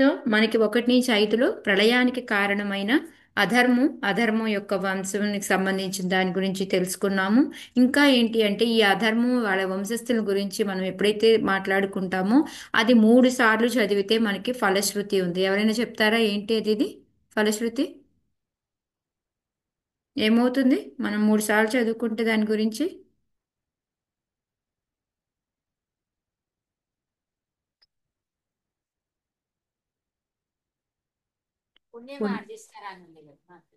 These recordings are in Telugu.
సో మనకి 1-5లో ప్రళయానికి కారణమైన అధర్మం యొక్క వంశానికి సంబంధించిన దాని గురించి తెలుసుకున్నాము. ఇంకా ఏంటి అంటే ఈ అధర్మం వాళ్ళ వంశస్థుల గురించి మనం ఎప్పుడైతే మాట్లాడుకుంటామో అది 3 సార్లు చదివితే మనకి ఫలశ్రుతి ఉంది. ఎవరైనా చెప్తారా ఏంటి అది ఇది ఫలశ్రుతి ఏమవుతుంది మనం 3 సార్లు చదువుకుంటే దాని గురించి? పుణ్యం ఆర్జిస్తారని ఉంది కదా మాకు.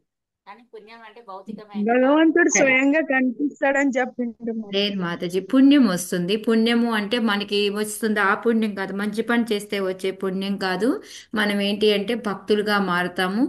కానీ పుణ్యం అంటే భౌతికమైనది కాదు. భగవంతుడు స్వయంగా కనిపిస్తాడని చెప్పిండు లేదు మాతాజీ. మాతాజీ, పుణ్యం వస్తుంది. పుణ్యము అంటే మనకి వస్తుంది ఆ పుణ్యం కాదు, మంచి పని చేస్తే వచ్చే పుణ్యం కాదు. మనం ఏంటి అంటే భక్తులుగా మారుతాము.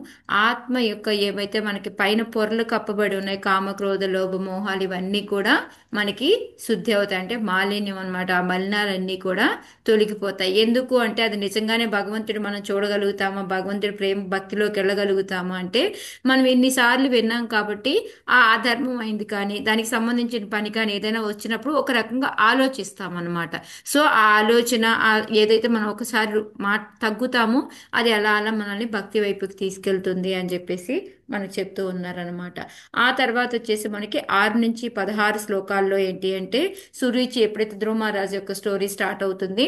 ఆత్మ యొక్క ఏవైతే మనకి పైన పొరలు కప్పబడి ఉన్నాయి, కామ క్రోధ లోభ మోహాలు, ఇవన్నీ కూడా మనకి శుద్ధి అవుతాయి. అంటే మాలిన్యం అన్నమాట. ఆ మలినాలన్నీ కూడా తొలగిపోతాయి. ఎందుకు అంటే అది నిజంగానే భగవంతుడు మనం చూడగలుగుతామా, భగవంతుడి ప్రేమ భక్తిలోకి వెళ్ళగలుగుతామా అంటే మనం ఎన్నిసార్లు విన్నాం కాబట్టి ఆ అధర్మం అయింది కానీ దానికి సంబంధించిన పని కానీ ఏదైనా వచ్చినప్పుడు ఒక రకంగా ఆలోచిస్తాం అనమాట. సో ఆ ఆలోచన ఏదైతే మనం ఒకసారి తగ్గుతామో అది అలా అలా మనల్ని భక్తి వైపుకి తీసుకెళ్తుంది అని చెప్పేసి మనకు చెప్తూ ఉన్నారనమాట. ఆ తర్వాత వచ్చేసి మనకి 6-16 శ్లోకాల్లో ఏంటి అంటే సురుచి ఎప్పుడైతే ధ్రువమహారాజు యొక్క స్టోరీ స్టార్ట్ అవుతుంది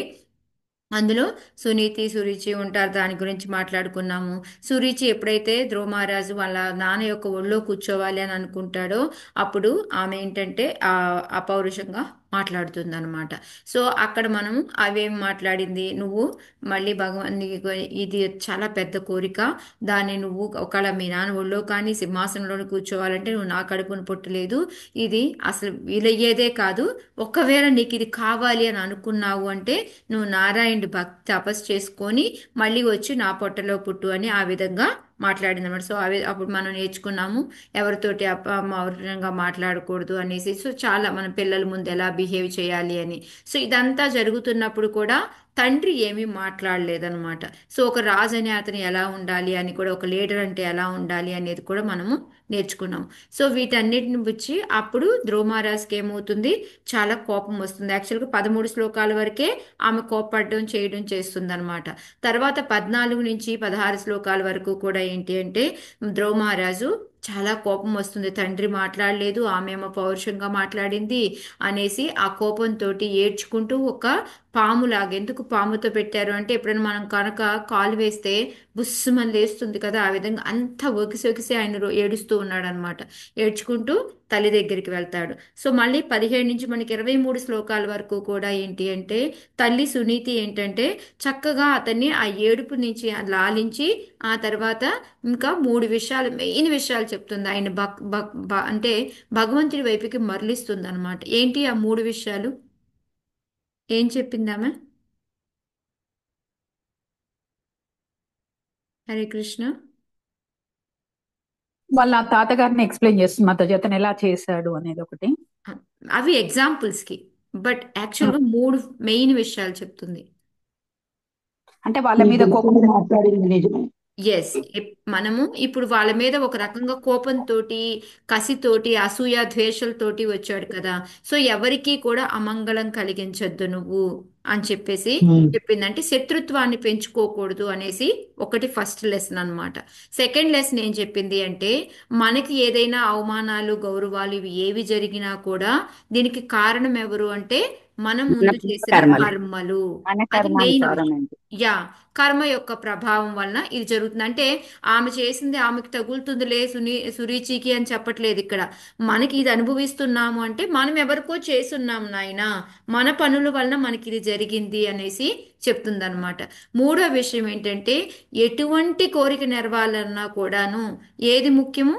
అందులో సునీతి సురుచి ఉంటారు. దాని గురించి మాట్లాడుకున్నాము. సురుచి ఎప్పుడైతే ధ్రువ మహారాజు వాళ్ళ నాన్న యొక్క ఒళ్ళో కూర్చోవాలి అని అనుకుంటాడో అప్పుడు ఆమె ఏంటంటే అపౌరుషంగా మాట్లాడుతుంది అనమాట. సో అక్కడ మనం అవేం మాట్లాడింది, నువ్వు మళ్ళీ భగవాన్ ఇది చాలా పెద్ద కోరిక, దాన్ని నువ్వు ఒకవేళ మీ నాన్న ఒళ్ళో కానీ సింహాసనంలో కూర్చోవాలంటే నువ్వు నా కడుపును పుట్టలేదు, ఇది అసలు వీలయ్యేదే కాదు. ఒకవేళ నీకు ఇది కావాలి అని అనుకున్నావు అంటే నువ్వు నారాయణుడి భక్తి తపస్సు చేసుకొని మళ్ళీ వచ్చి నా పొట్టలో పుట్టు అని ఆ విధంగా మాట్లాడిందన్నమాట. సో అవి అప్పుడు మనం నేర్చుకున్నాము ఎవరితోటి అపమౌర్యంగా మాట్లాడకూడదు అనేసి. సో చాలా మన పిల్లల ముందు ఎలా బిహేవ్ చేయాలి అని. సో ఇదంతా జరుగుతున్నప్పుడు కూడా తండ్రి ఏమీ మాట్లాడలేదన్నమాట. సో ఒక రాజు అనే అతను ఎలా ఉండాలి అని కూడా, ఒక లీడర్ అంటే ఎలా ఉండాలి అనేది కూడా మనము నేర్చుకున్నాం. సో వీటన్నిటిని వచ్చి అప్పుడు ధ్రువ మహారాజుకి ఏమవుతుంది, చాలా కోపం వస్తుంది. యాక్చువల్గా 13 శ్లోకాల వరకే ఆమె కోప్పడడం చేయడం చేస్తుంది అనమాట. తర్వాత 14-16 శ్లోకాల వరకు కూడా ఏంటి అంటే ధ్రువ మహారాజు చాలా కోపం వస్తుంది. తండ్రి మాట్లాడలేదు, ఆమె ఏమో పౌరుషంగా మాట్లాడింది అనేసి ఆ కోపంతో ఏడ్చుకుంటూ ఒక పాములాగా, ఎందుకు పాముతో పెట్టారు అంటే ఎప్పుడైనా మనం కనుక కాలు వేస్తే బుస్సుమని లేస్తుంది కదా, ఆ విధంగా అంతా ఒకిసి ఒకిసి ఆయన ఏడుస్తూ ఉన్నాడు అనమాట. ఏడ్చుకుంటూ తల్లి దగ్గరికి వెళ్తాడు. సో మళ్ళీ 17 నుంచి మనకి 23 శ్లోకాల వరకు కూడా ఏంటి అంటే తల్లి సునీతి ఏంటంటే చక్కగా అతన్ని ఆ ఏడుపు నుంచి లాలించి ఆ తర్వాత ఇంకా 3 విషయాలు, మెయిన్ విషయాలు చెప్తుంది. ఆయన అంటే భగవంతుడి వైపుకి మరలిస్తుంది అనమాట. ఏంటి ఆ 3 విషయాలు ఏం చెప్పిందామె? హరే కృష్ణ. వాళ్ళ తాతగారిని ఎక్స్ప్లెయిన్ చేస్తుంది మాతాజీ, అతను ఎలా చేశాడు అనేది ఒకటి. అవి ఎగ్జాంపుల్స్కి, బట్ యాక్చువల్గా 3 మెయిన్ విషయాలు చెప్తుంది. అంటే వాళ్ళ మీద కోపం మాట్లాడింది నిజమే. ఎస్, మనము ఇప్పుడు వాళ్ళ మీద ఒక రకంగా కోపంతో, కసితోటి, అసూయ ద్వేషాలతోటి వచ్చాడు కదా. సో ఎవరికీ కూడా అమంగళం కలిగించొద్దు నువ్వు అని చెప్పేసి చెప్పిందంటే శత్రుత్వాన్ని పెంచుకోకూడదు అనేసి ఒకటి ఫస్ట్ లెసన్ అన్నమాట. సెకండ్ లెసన్ ఏం చెప్పింది అంటే మనకి ఏదైనా అవమానాలు గౌరవాలు ఇవి ఏవి జరిగినా కూడా దీనికి కారణం ఎవరు అంటే మనం మన ముందు చేసిన కర్మలు, కర్మలు. మన అది మెయిన్ కర్మానుసారం విషయం. అండి. యా, కర్మ యొక్క ప్రభావం వలన ఇది జరుగుతుంది. అంటే ఆమె చేసింది ఆమెకు తగులుతుందిలే సురుచికి అని చెప్పట్లేదు ఇక్కడ. మనకి ఇది అనుభవిస్తున్నాము అంటే మనం ఎవరికో చేస్తున్నాము నాయనా, మన పనుల వలన మనకి ఇది జరిగింది అనేసి చెప్తుందన్నమాట. మూడో విషయం ఏంటంటే ఎటువంటి కోరిక నెరవాలన్నా కూడాను ఏది ముఖ్యము,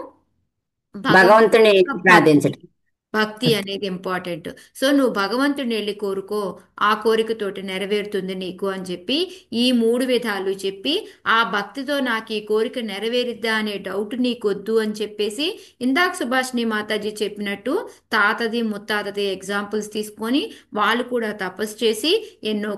భగవంతుని భగవంతుని యొక్క భక్తి. ప్రార్థించడం. భక్తి అనేది ఇంపార్టెంట్. సో నువ్వు భగవంతుడిని వెళ్ళి కోరుకో, ఆ కోరికతోటి నెరవేరుతుంది నీకు అని చెప్పి ఈ 3 విధాలు చెప్పి ఆ భక్తితో నాకు ఈ కోరిక నెరవేరిద్దా అనే డౌట్ నీకొద్దు అని చెప్పేసి ఇందాక సుభాషిణి మాతాజీ చెప్పినట్టు తాతది ముత్తాతది ఎగ్జాంపుల్స్ తీసుకొని వాళ్ళు కూడా తపస్సు చేసి ఎన్నో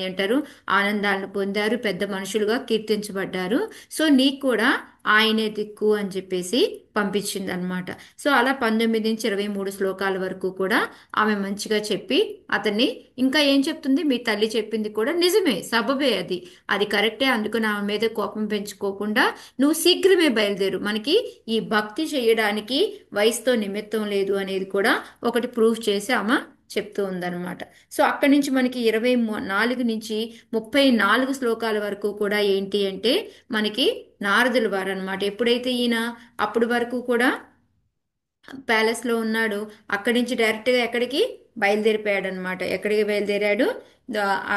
ఏంటారు ఆనందాలను పొందారు, పెద్ద మనుషులుగా కీర్తించబడ్డారు. సో నీకు కూడా ఆయనే దిక్కు అని చెప్పేసి పంపించింది అనమాట. సో అలా 19 నుంచి 23 శ్లోకాల వరకు కూడా ఆమె మంచిగా చెప్పి అతన్ని, ఇంకా ఏం చెప్తుంది, మీ తల్లి చెప్పింది కూడా నిజమే, సబబే అది, అది కరెక్టే, అందుకని ఆమె మీద కోపం పెంచుకోకుండా నువ్వు శీఘ్రమే బయలుదేరు, మనకి ఈ భక్తి చేయడానికి వయసుతో నిమిత్తం లేదు అనేది కూడా ఒకటి ప్రూఫ్ చేసి ఆమె చెప్తూ ఉందన్నమాట. సో అక్కడి నుంచి మనకి 24 నుంచి 34 శ్లోకాల వరకు కూడా ఏంటి అంటే మనకి నారదుల వారు అనమాట. ఎప్పుడైతే ఈయన అప్పటి వరకు కూడా ప్యాలెస్లో ఉన్నాడు, అక్కడి నుంచి డైరెక్ట్గా ఎక్కడికి బయలుదేరిపోయాడు అనమాట. ఎక్కడికి బయలుదేరాడు?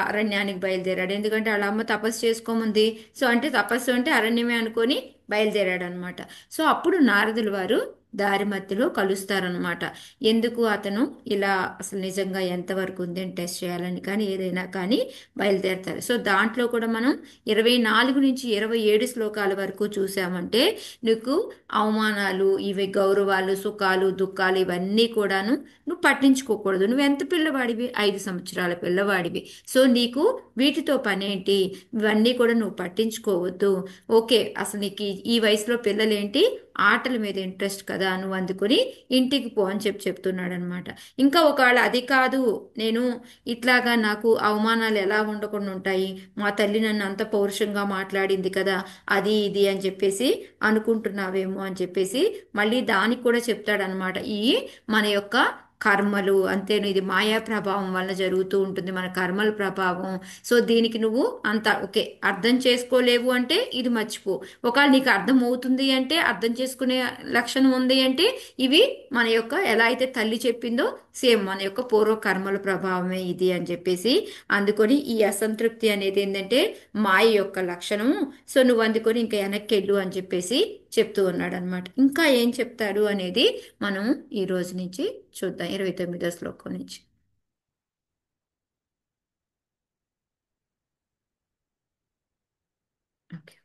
అరణ్యానికి బయలుదేరాడు. ఎందుకంటే వాళ్ళ అమ్మ తపస్సు చేసుకోముంది. సో అంటే తపస్సు అంటే అరణ్యమే అనుకొని బయలుదేరాడు అనమాట. సో అప్పుడు నారదుల వారు దారి మధ్యలో కలుస్తారనమాట. ఎందుకు అతను ఇలా అసలు నిజంగా ఎంతవరకు ఉంది అని టెస్ట్ చేయాలని కానీ ఏదైనా కానీ బయలుదేరతారు. సో దాంట్లో కూడా మనం 24 నుంచి 27 శ్లోకాల వరకు చూసామంటే నీకు అవమానాలు, ఇవి గౌరవాలు, సుఖాలు, దుఃఖాలు ఇవన్నీ కూడాను నువ్వు పట్టించుకోకూడదు. నువ్వు ఎంత పిల్లవాడివి? 5 సంవత్సరాల పిల్లవాడివి. సో నీకు వీటితో పనేంటి? ఇవన్నీ కూడా నువ్వు పట్టించుకోవద్దు. ఓకే, అసలు నీకు ఈ వయసులో పిల్లలేంటి, ఆటల మీద ఇంట్రెస్ట్ కదా, నువ్వు అందుకుని ఇంటికి పో అని చెప్తున్నాడు అనమాట. ఇంకా ఒకవేళ అది కాదు, నేను ఇట్లాగా నాకు అవమానాలు ఎలా ఉండకుండా ఉంటాయి, మా తల్లి నన్ను అంత పౌరుషంగా మాట్లాడింది కదా, అది ఇది అని చెప్పేసి అనుకుంటున్నావేమో అని చెప్పేసి మళ్ళీ దానికి కూడా చెప్తాడనమాట. ఈ మన యొక్క కర్మలు అంతేను, ఇది మాయా ప్రభావం వల్ల జరుగుతూ ఉంటుంది, మన కర్మల ప్రభావం. సో దీనికి నువ్వు అంత ఓకే అర్థం చేసుకోలేవు అంటే ఇది మర్చిపో. ఒకవేళ నీకు అర్థం అవుతుంది అంటే, అర్థం చేసుకునే లక్షణం ఉంది అంటే, ఇవి మన యొక్క ఎలా అయితే తల్లి చెప్పిందో సేమ్ మన యొక్క పూర్వ కర్మల ప్రభావమే ఇది అని చెప్పేసి అందుకొని ఈ అసంతృప్తి అనేది ఏంటంటే మాయ యొక్క లక్షణము. సో నువ్వు అందుకొని ఇంకా వెనక్కి వెళ్ళు అని చెప్పేసి చెప్తూ ఉన్నాడు అనమాట. ఇంకా ఏం చెప్తాడు అనేది మనం ఈ రోజు నుంచి చూద్దాం, 29వ శ్లోకం నుంచి. ఓకే.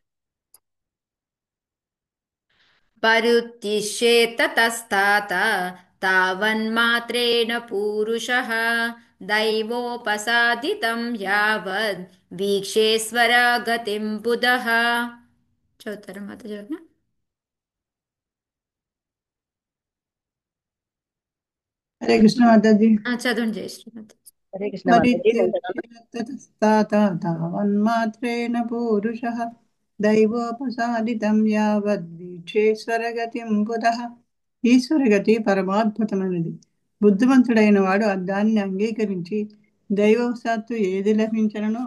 పరుత్తిష్యేత తస్తాత తావన్మాత్రేణ పూరుషః దైవోపసాదితం యావద్ వీక్షేశ్వర గతిం బుధః. చదువుతారా మాత జగన్? హరే కృష్ణ మాతాజీ. చదవండి జయశ్రీమాత. హరే కృష్ణ మాతాజీ. పరిత్యజ్యతస్తత తావన్మాత్రేణ పూరుషః దైవోపసాదితం యావద్వీక్షేశ్వరగతిం బుధః. ఈశ్వరగతి పరమాద్భుతమైనది. బుద్ధిమంతుడైన వాడు దాన్ని అంగీకరించి దైవవశాత్తు ఏది లభించనో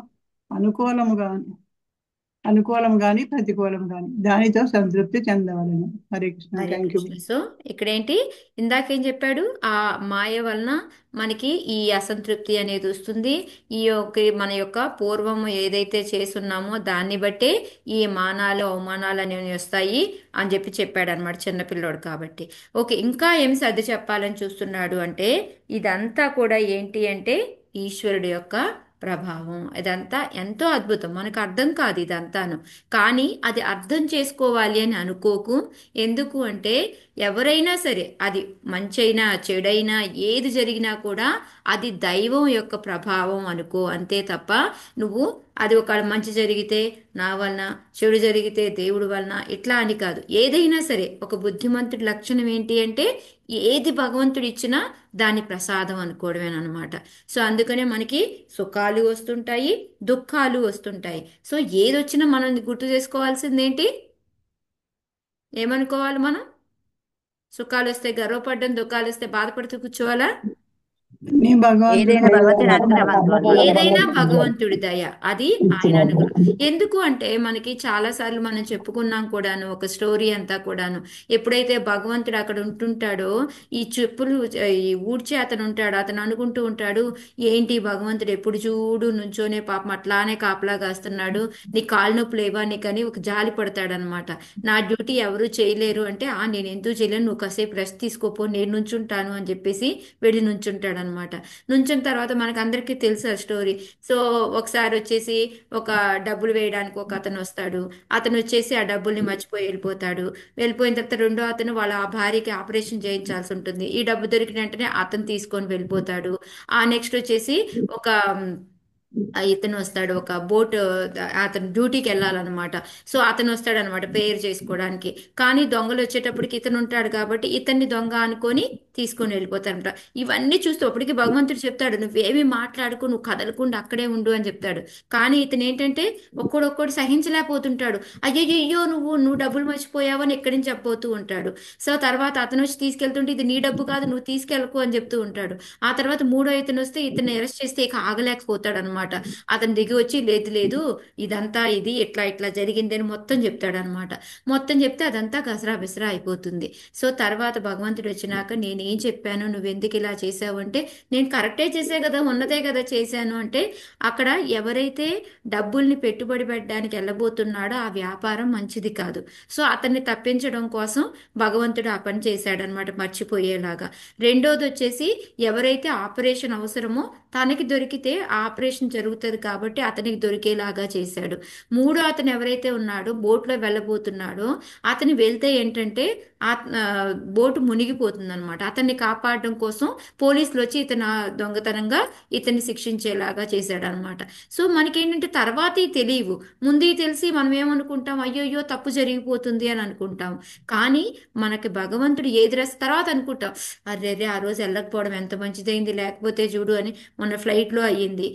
అనుకూలము గాని ప్రతికూలము గాని దానితో సంతృప్తి చెందవలను. Hare Krishna. Hare thank you. Krishna. So ఇక్కడేంటి, ఇందాకేం చెప్పాడు, ఆ మాయ వలన మనకి ఈ అసంతృప్తి అనేది వస్తుంది. ఈ యొక్క మన యొక్క పూర్వం ఏదైతే చేస్తున్నామో దాన్ని బట్టే ఈ మానాలు అవమానాలు అనేవి వస్తాయి అని చెప్పాడు అనమాట, చిన్నపిల్లోడు కాబట్టి. ఓకే, ఇంకా ఏం సర్ది చెప్పాలని చూస్తున్నాడు అంటే ఇదంతా కూడా ఏంటి అంటే ఈశ్వరుడు యొక్క ప్రభావం. ఇదంతా ఎంతో అద్భుతం, మనకు అర్థం కాదు ఇదంతాను, కానీ అది అర్థం చేసుకోవాలి అని అనుకోకు. ఎందుకు అంటే ఎవరైనా సరే, అది మంచైనా చెడైనా ఏది జరిగినా కూడా అది దైవం యొక్క ప్రభావం అనుకో, అంతే తప్ప నువ్వు అది ఒక మంచి జరిగితే నా వలన, చెడు జరిగితే దేవుడి వలన, ఇట్లా అని కాదు. ఏదైనా సరే ఒక బుద్ధిమంతుడి లక్షణం ఏంటి అంటే ఏది భగవంతుడు ఇచ్చినా దాని ప్రసాదం అనుకోవడమేనమాట. సో అందుకనే మనకి సుఖాలు వస్తుంటాయి, దుఃఖాలు వస్తుంటాయి. సో ఏది వచ్చినా మనం గుర్తు చేసుకోవాల్సింది ఏంటి, ఏమనుకోవాలి మనం? సుఖాలు వస్తే గర్వపడడం, దుఃఖాలు వస్తే బాధపడుతూ కూర్చోవాలా? నీ భగవంతుడు ఏదైనా భగవంతుని అనుగ్రహం ద్వారా. ఏదైనా భగవంతుడి దయ, అది ఆయన అనుగ్రహం. ఎందుకు అంటే మనకి చాలా సార్లు మనం చెప్పుకున్నాం కూడాను, ఒక స్టోరీ అంతా కూడాను. ఎప్పుడైతే భగవంతుడు అక్కడ ఉంటుంటాడో, ఈ చెప్పులు ఈ ఊడ్చే అతను ఉంటాడు, అతను అనుకుంటూ ఉంటాడు, ఏంటి భగవంతుడు ఎప్పుడు చూడు నుంచోనే పాపం అట్లానే కాపలా కాస్తున్నాడు, నీ కాళ్ళు నొప్పులు లేవా నీకని ఒక జాలి పడతాడనమాట. నా డ్యూటీ ఎవరు చేయలేరు అంటే, నేను ఎందుకు చేయలేను, నువ్వు కాసేపు రెస్ట్ తీసుకోపో, నేను నుంచుంటాను అని చెప్పేసి వెళ్ళి నుంచుంటాడు అనమాట. నుంచిన తర్వాత మనకు అందరికీ తెలుసు ఆ స్టోరీ. సో ఒకసారి వచ్చేసి ఒక డబ్బులు వేయడానికి ఒక అతను వస్తాడు, అతను వచ్చేసి ఆ డబ్బుల్ని మర్చిపోయి వెళ్ళిపోతాడు. వెళ్ళిపోయిన తర్వాత రెండో అతను వాళ్ళ ఆ భార్యకి ఆపరేషన్ చేయించాల్సి ఉంటుంది. ఈ డబ్బు దొరికిన వెంటనే అతను తీసుకొని వెళ్ళిపోతాడు. ఆ నెక్స్ట్ వచ్చేసి ఒక ఇతను వస్తాడు, ఒక బోట్, అతను డ్యూటీకి వెళ్ళాలన్నమాట. సో అతను వస్తాడు అనమాట ప్రేయర్ చేసుకోవడానికి. కానీ దొంగలు వచ్చేటప్పటికి ఇతను ఉంటాడు కాబట్టి ఇతన్ని దొంగ అనుకొని తీసుకొని వెళ్ళిపోతారంట. ఇవన్నీ చూస్తూ అప్పటికి భగవంతుడు చెప్తాడు, నువ్వేమీ మాట్లాడుకో, నువ్వు కదలకుండా అక్కడే ఉండు అని చెప్తాడు. కానీ ఇతను ఏంటంటే ఒక్కడొక్కడు సహించలేకపోతుంటాడు. అయ్యో నువ్వు డబ్బులు మర్చిపోయావు అని ఎక్కడి నుంచి చెప్పబోతూ ఉంటాడు. సో తర్వాత అతను వచ్చి తీసుకెళ్తుంటే ఇది నీ డబ్బు కాదు, నువ్వు తీసుకెళ్ళకు అని చెప్తూ ఉంటాడు. ఆ తర్వాత మూడో ఇతను వస్తే ఇతను అరెస్ట్ చేస్తే ఇక ఆగలేకపోతాడు అనమాట. అతను దిగి వచ్చి లేదు లేదు, ఇదంతా ఇది ఇట్లా ఇట్లా జరిగింది అని మొత్తం చెప్తాడనమాట. మొత్తం చెప్తే అదంతా గసరా బిసరా అయిపోతుంది. సో తర్వాత భగవంతుడు వచ్చినాక నేనేం చెప్పాను, నువ్వెందుకు ఇలా చేసావు అంటే, నేను కరెక్టే చేసే కదా, ఉన్నదే కదా చేశాను అంటే, అక్కడ ఎవరైతే డబ్బుల్ని పెట్టుబడి పెట్టడానికి వెళ్ళబోతున్నాడో ఆ వ్యాపారం మంచిది కాదు. సో అతన్ని తప్పించడం కోసం భగవంతుడు ఆ పని చేశాడనమాట, మర్చిపోయేలాగా. రెండోది వచ్చేసి, ఎవరైతే ఆపరేషన్ అవసరమో తనకి దొరికితే ఆ ఆపరేషన్ జరుగుతుంది కాబట్టి అతనికి దొరికేలాగా చేశాడు. మూడో అతను ఎవరైతే ఉన్నాడో బోట్లో వెళ్ళబోతున్నాడో, అతను వెళ్తే ఏంటంటే ఆ ఆ, బోటు మునిగిపోతుంది అనమాట. అతన్ని కాపాడడం కోసం పోలీసులు వచ్చి ఇతను దొంగతనంగా ఇతన్ని శిక్షించేలాగా చేశాడు అనమాట. సో మనకేంటంటే తర్వాతీ తెలియవు, ముందే తెలిసి మనం ఏమనుకుంటాం, అయ్యోయ్యో తప్పు జరిగిపోతుంది అని అనుకుంటాం. కానీ మనకి భగవంతుడు ఏది రాసి తర్వాత అనుకుంటాం, అరే రే ఆ రోజు వెళ్ళకపోవడం ఎంత మంచిదైంది, లేకపోతే చూడు అని. మొన్న ఫ్లైట్లో అయ్యింది.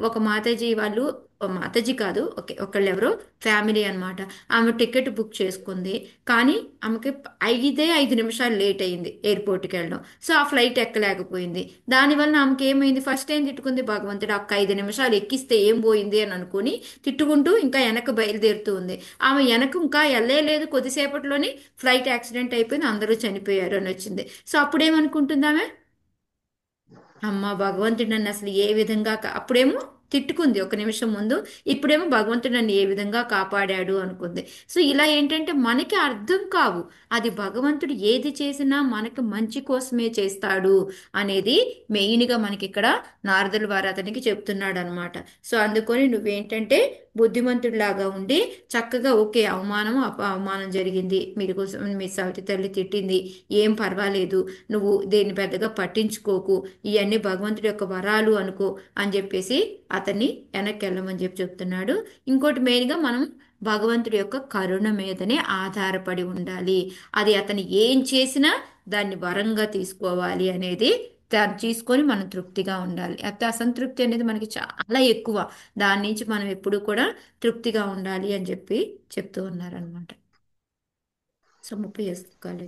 ఒక మాతాజీ వాళ్ళు, ఓ మాతాజీ కాదు, ఓకే ఒకళ్ళు ఎవరో ఫ్యామిలీ అన్నమాట. ఆమె టికెట్ బుక్ చేసుకుంది. కానీ ఆమెకి 5 నిమిషాలు లేట్ అయింది ఎయిర్పోర్ట్కి వెళ్ళడం. సో ఆ ఫ్లైట్ ఎక్కలేకపోయింది. దానివల్ల ఆమెకి ఏమైంది, ఫస్ట్ ఏం తిట్టుకుంది, భగవంతుడు ఒక్క 5 నిమిషాలు ఎక్కిస్తే ఏం పోయింది అని అనుకుని తిట్టుకుంటూ ఇంకా వెనక బయలుదేరుతూ ఉంది. ఆమె వెనక ఇంకా వెళ్ళలేదు, కొద్దిసేపట్లోనే ఫ్లైట్ యాక్సిడెంట్ అయిపోయింది, అందరూ చనిపోయారు అని వచ్చింది. సో అప్పుడేమనుకుంటుంది ఆమె, అమ్మ భగవంతుడు నన్ను అసలు ఏ విధంగా అప్పుడేమో తిట్టుకుంది ఒక నిమిషం ముందు, ఇప్పుడేమో భగవంతుడు నన్ను ఏ విధంగా కాపాడాడు అనుకుంది. సో ఇలా ఏంటంటే మనకి అర్థం కావు, అది భగవంతుడు ఏది చేసినా మనకి మంచి కోసమే చేస్తాడు అనేది మెయిన్గా మనకి ఇక్కడ నారదుల వారు అతనికి చెప్తున్నాడు అనమాట. సో అందుకొని నువ్వేంటంటే బుద్ధిమంతుడిలాగా ఉండి చక్కగా, ఓకే అవమానం అవమానం జరిగింది, మీరు కోసం మీ సవితి తల్లి తిట్టింది, ఏం పర్వాలేదు, నువ్వు దేన్ని పెద్దగా పట్టించుకోకు, ఇవన్నీ భగవంతుడి యొక్క వరాలు అనుకో అని చెప్పేసి అతన్ని వెనక్కి వెళ్ళమని చెప్పి చెప్తున్నాడు. ఇంకోటి మెయిన్గా మనం భగవంతుడి యొక్క కరుణ మీదనే ఆధారపడి ఉండాలి. అది అతను ఏం చేసినా దాన్ని వరంగా తీసుకోవాలి అనేది, దాన్ని తీసుకొని మనం తృప్తిగా ఉండాలి. అయితే అసంతృప్తి అనేది మనకి చాలా ఎక్కువ, దాని నుంచి మనం ఎప్పుడు కూడా తృప్తిగా ఉండాలి అని చెప్పి చెప్తూ ఉన్నారనమాట. సో 30 శ్లోకాలు.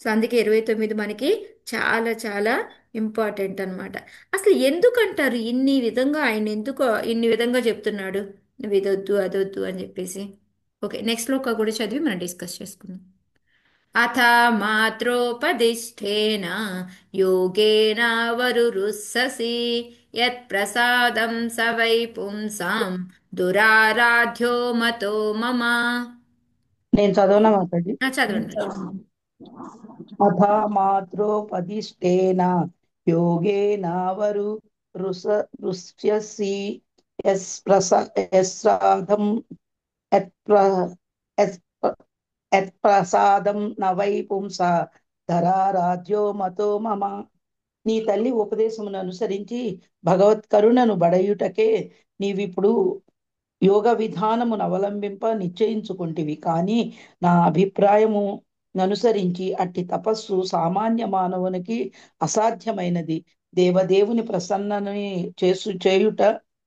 సో అందుకే 29 మనకి చాలా చాలా ఇంపార్టెంట్ అన్నమాట. అసలు ఎందుకంటారు ఇన్ని విధంగా, ఆయన ఎందుకు ఇన్ని విధంగా చెప్తున్నాడు, నువ్వు ఇదొద్దు అదొద్దు అని చెప్పేసి. ఓకే, నెక్స్ట్ శ్లోక కూడా చదివి మనం డిస్కస్ చేసుకుందాం. అథ మాత్రోపదిష్టేన యోగేన వరురుస్ససి యత్ ప్రసాదం స వై పుంసాం దురారాధ్యో మతో మమ. నేను చదవనా మాతాజీ? చదవండి. అథ మాత్రోపదిష్టేన యోగేనావరు రుష్యసి యస్ప్రసాదం యత్ప్రసాదం నవై పుంస ధరారాధ్యో మతో మమ. నీ తల్లి ఉపదేశమును అనుసరించి భగవత్ కరుణను బడయుటకే నీవిప్పుడు యోగ విధానమును అవలంబింప నిశ్చయించుకుంటివి. కానీ నా అభిప్రాయము అనుసరించి అట్టి తపస్సు సామాన్య మానవునికి అసాధ్యమైనది. దేవదేవుని ప్రసన్నని చేయుట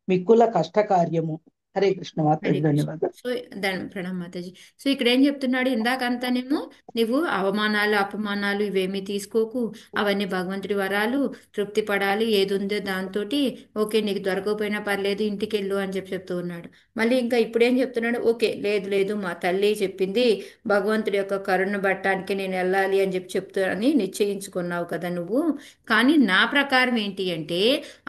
మిక్కుల కష్టకార్యము. హరే కృష్ణ మాతాజీ, హరే కృష్ణ. ధన్యవాదాలు. సో దాని ప్రణామ్ మాతాజీ. సో ఇక్కడ ఏం చెప్తున్నాడు, ఇందాకంతానేమో నువ్వు అవమానాలు అపమానాలు ఇవేమీ తీసుకోకు, అవన్నీ భగవంతుడి వరాలు, తృప్తి పడాలి, ఏది ఉందో దాంతో ఓకే, నీకు దొరకకపోయినా పర్లేదు ఇంటికి వెళ్ళు అని చెప్పి చెప్తూ ఉన్నాడు. మళ్ళీ ఇంకా ఇప్పుడేం చెప్తున్నాడు, ఓకే లేదు లేదు మా తల్లి చెప్పింది, భగవంతుడి యొక్క కరుణ పట్టడానికి నేను వెళ్ళాలి అని చెప్పి చెప్తానని నిశ్చయించుకున్నావు కదా నువ్వు. కానీ నా ప్రకారం ఏంటి అంటే,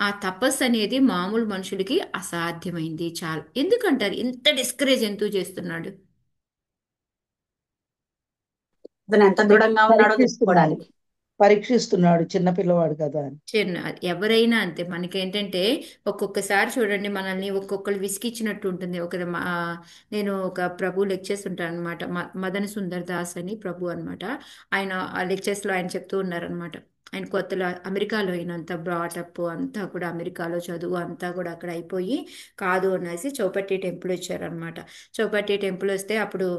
ఆ తపస్సు అనేది మామూలు మనుషులకి అసాధ్యమైంది. చాలా ఎందుకంటారు ఇంత డిస్కరేజ్ ఎందుకు చేస్తున్నాడు? అతను ఎంత దృఢంగా ఉన్నాడో పరీక్షిస్తున్నాడు తెలుసుకోవడానికి. పరీక్షిస్తున్నాడు చిన్న పిల్లవాడు కదా అని. చిన్న ఎవరైనా అంతే, మనకేంటంటే ఒక్కొక్కసారి చూడండి మనల్ని ఒక్కొక్కరు విసిగిచ్చినట్టు ఉంటుంది. నేను ఒక ప్రభు లెక్చర్స్ ఉంటాను అనమాట, మదన సుందర్ దాస్ అని ప్రభు అనమాట. ఆయన ఆ లెక్చర్స్లో ఆయన చెప్తూ ఉన్నారనమాట, ఆయన కొత్తలో అమెరికాలో అయినంత బ్రాటప్ అంతా కూడా అమెరికాలో చదువు అంతా కూడా అక్కడ అయిపోయి కాదు అనేసి చౌపట్టి టెంపుల్ వచ్చారనమాట. చౌపట్టి టెంపుల్ వస్తే అప్పుడు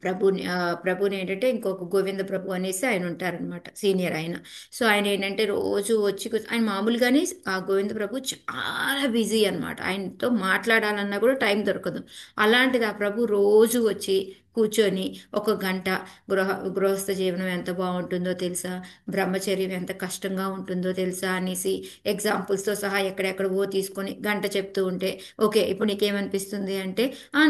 ప్రభుని ఏంటంటే ఇంకొక గోవింద ప్రభు అనేసి ఆయన ఉంటారనమాట, సీనియర్ ఆయన. సో ఆయన ఏంటంటే రోజు వచ్చి ఆయన మామూలుగానే ఆ గోవింద ప్రభు చాలా బిజీ అనమాట, ఆయనతో మాట్లాడాలన్నా కూడా టైం దొరకదు. అలాంటిది ఆ ప్రభు రోజు వచ్చి కూర్చొని ఒక గంట గృహస్థ జీవనం ఎంత బాగుంటుందో తెలుసా, బ్రహ్మచర్యం ఎంత కష్టంగా ఉంటుందో తెలుసా అనేసి ఎగ్జాంపుల్స్తో సహా ఎక్కడెక్కడవో తీసుకొని గంట చెప్తూ ఉంటే, ఓకే ఇప్పుడు నీకేమనిపిస్తుంది అంటే,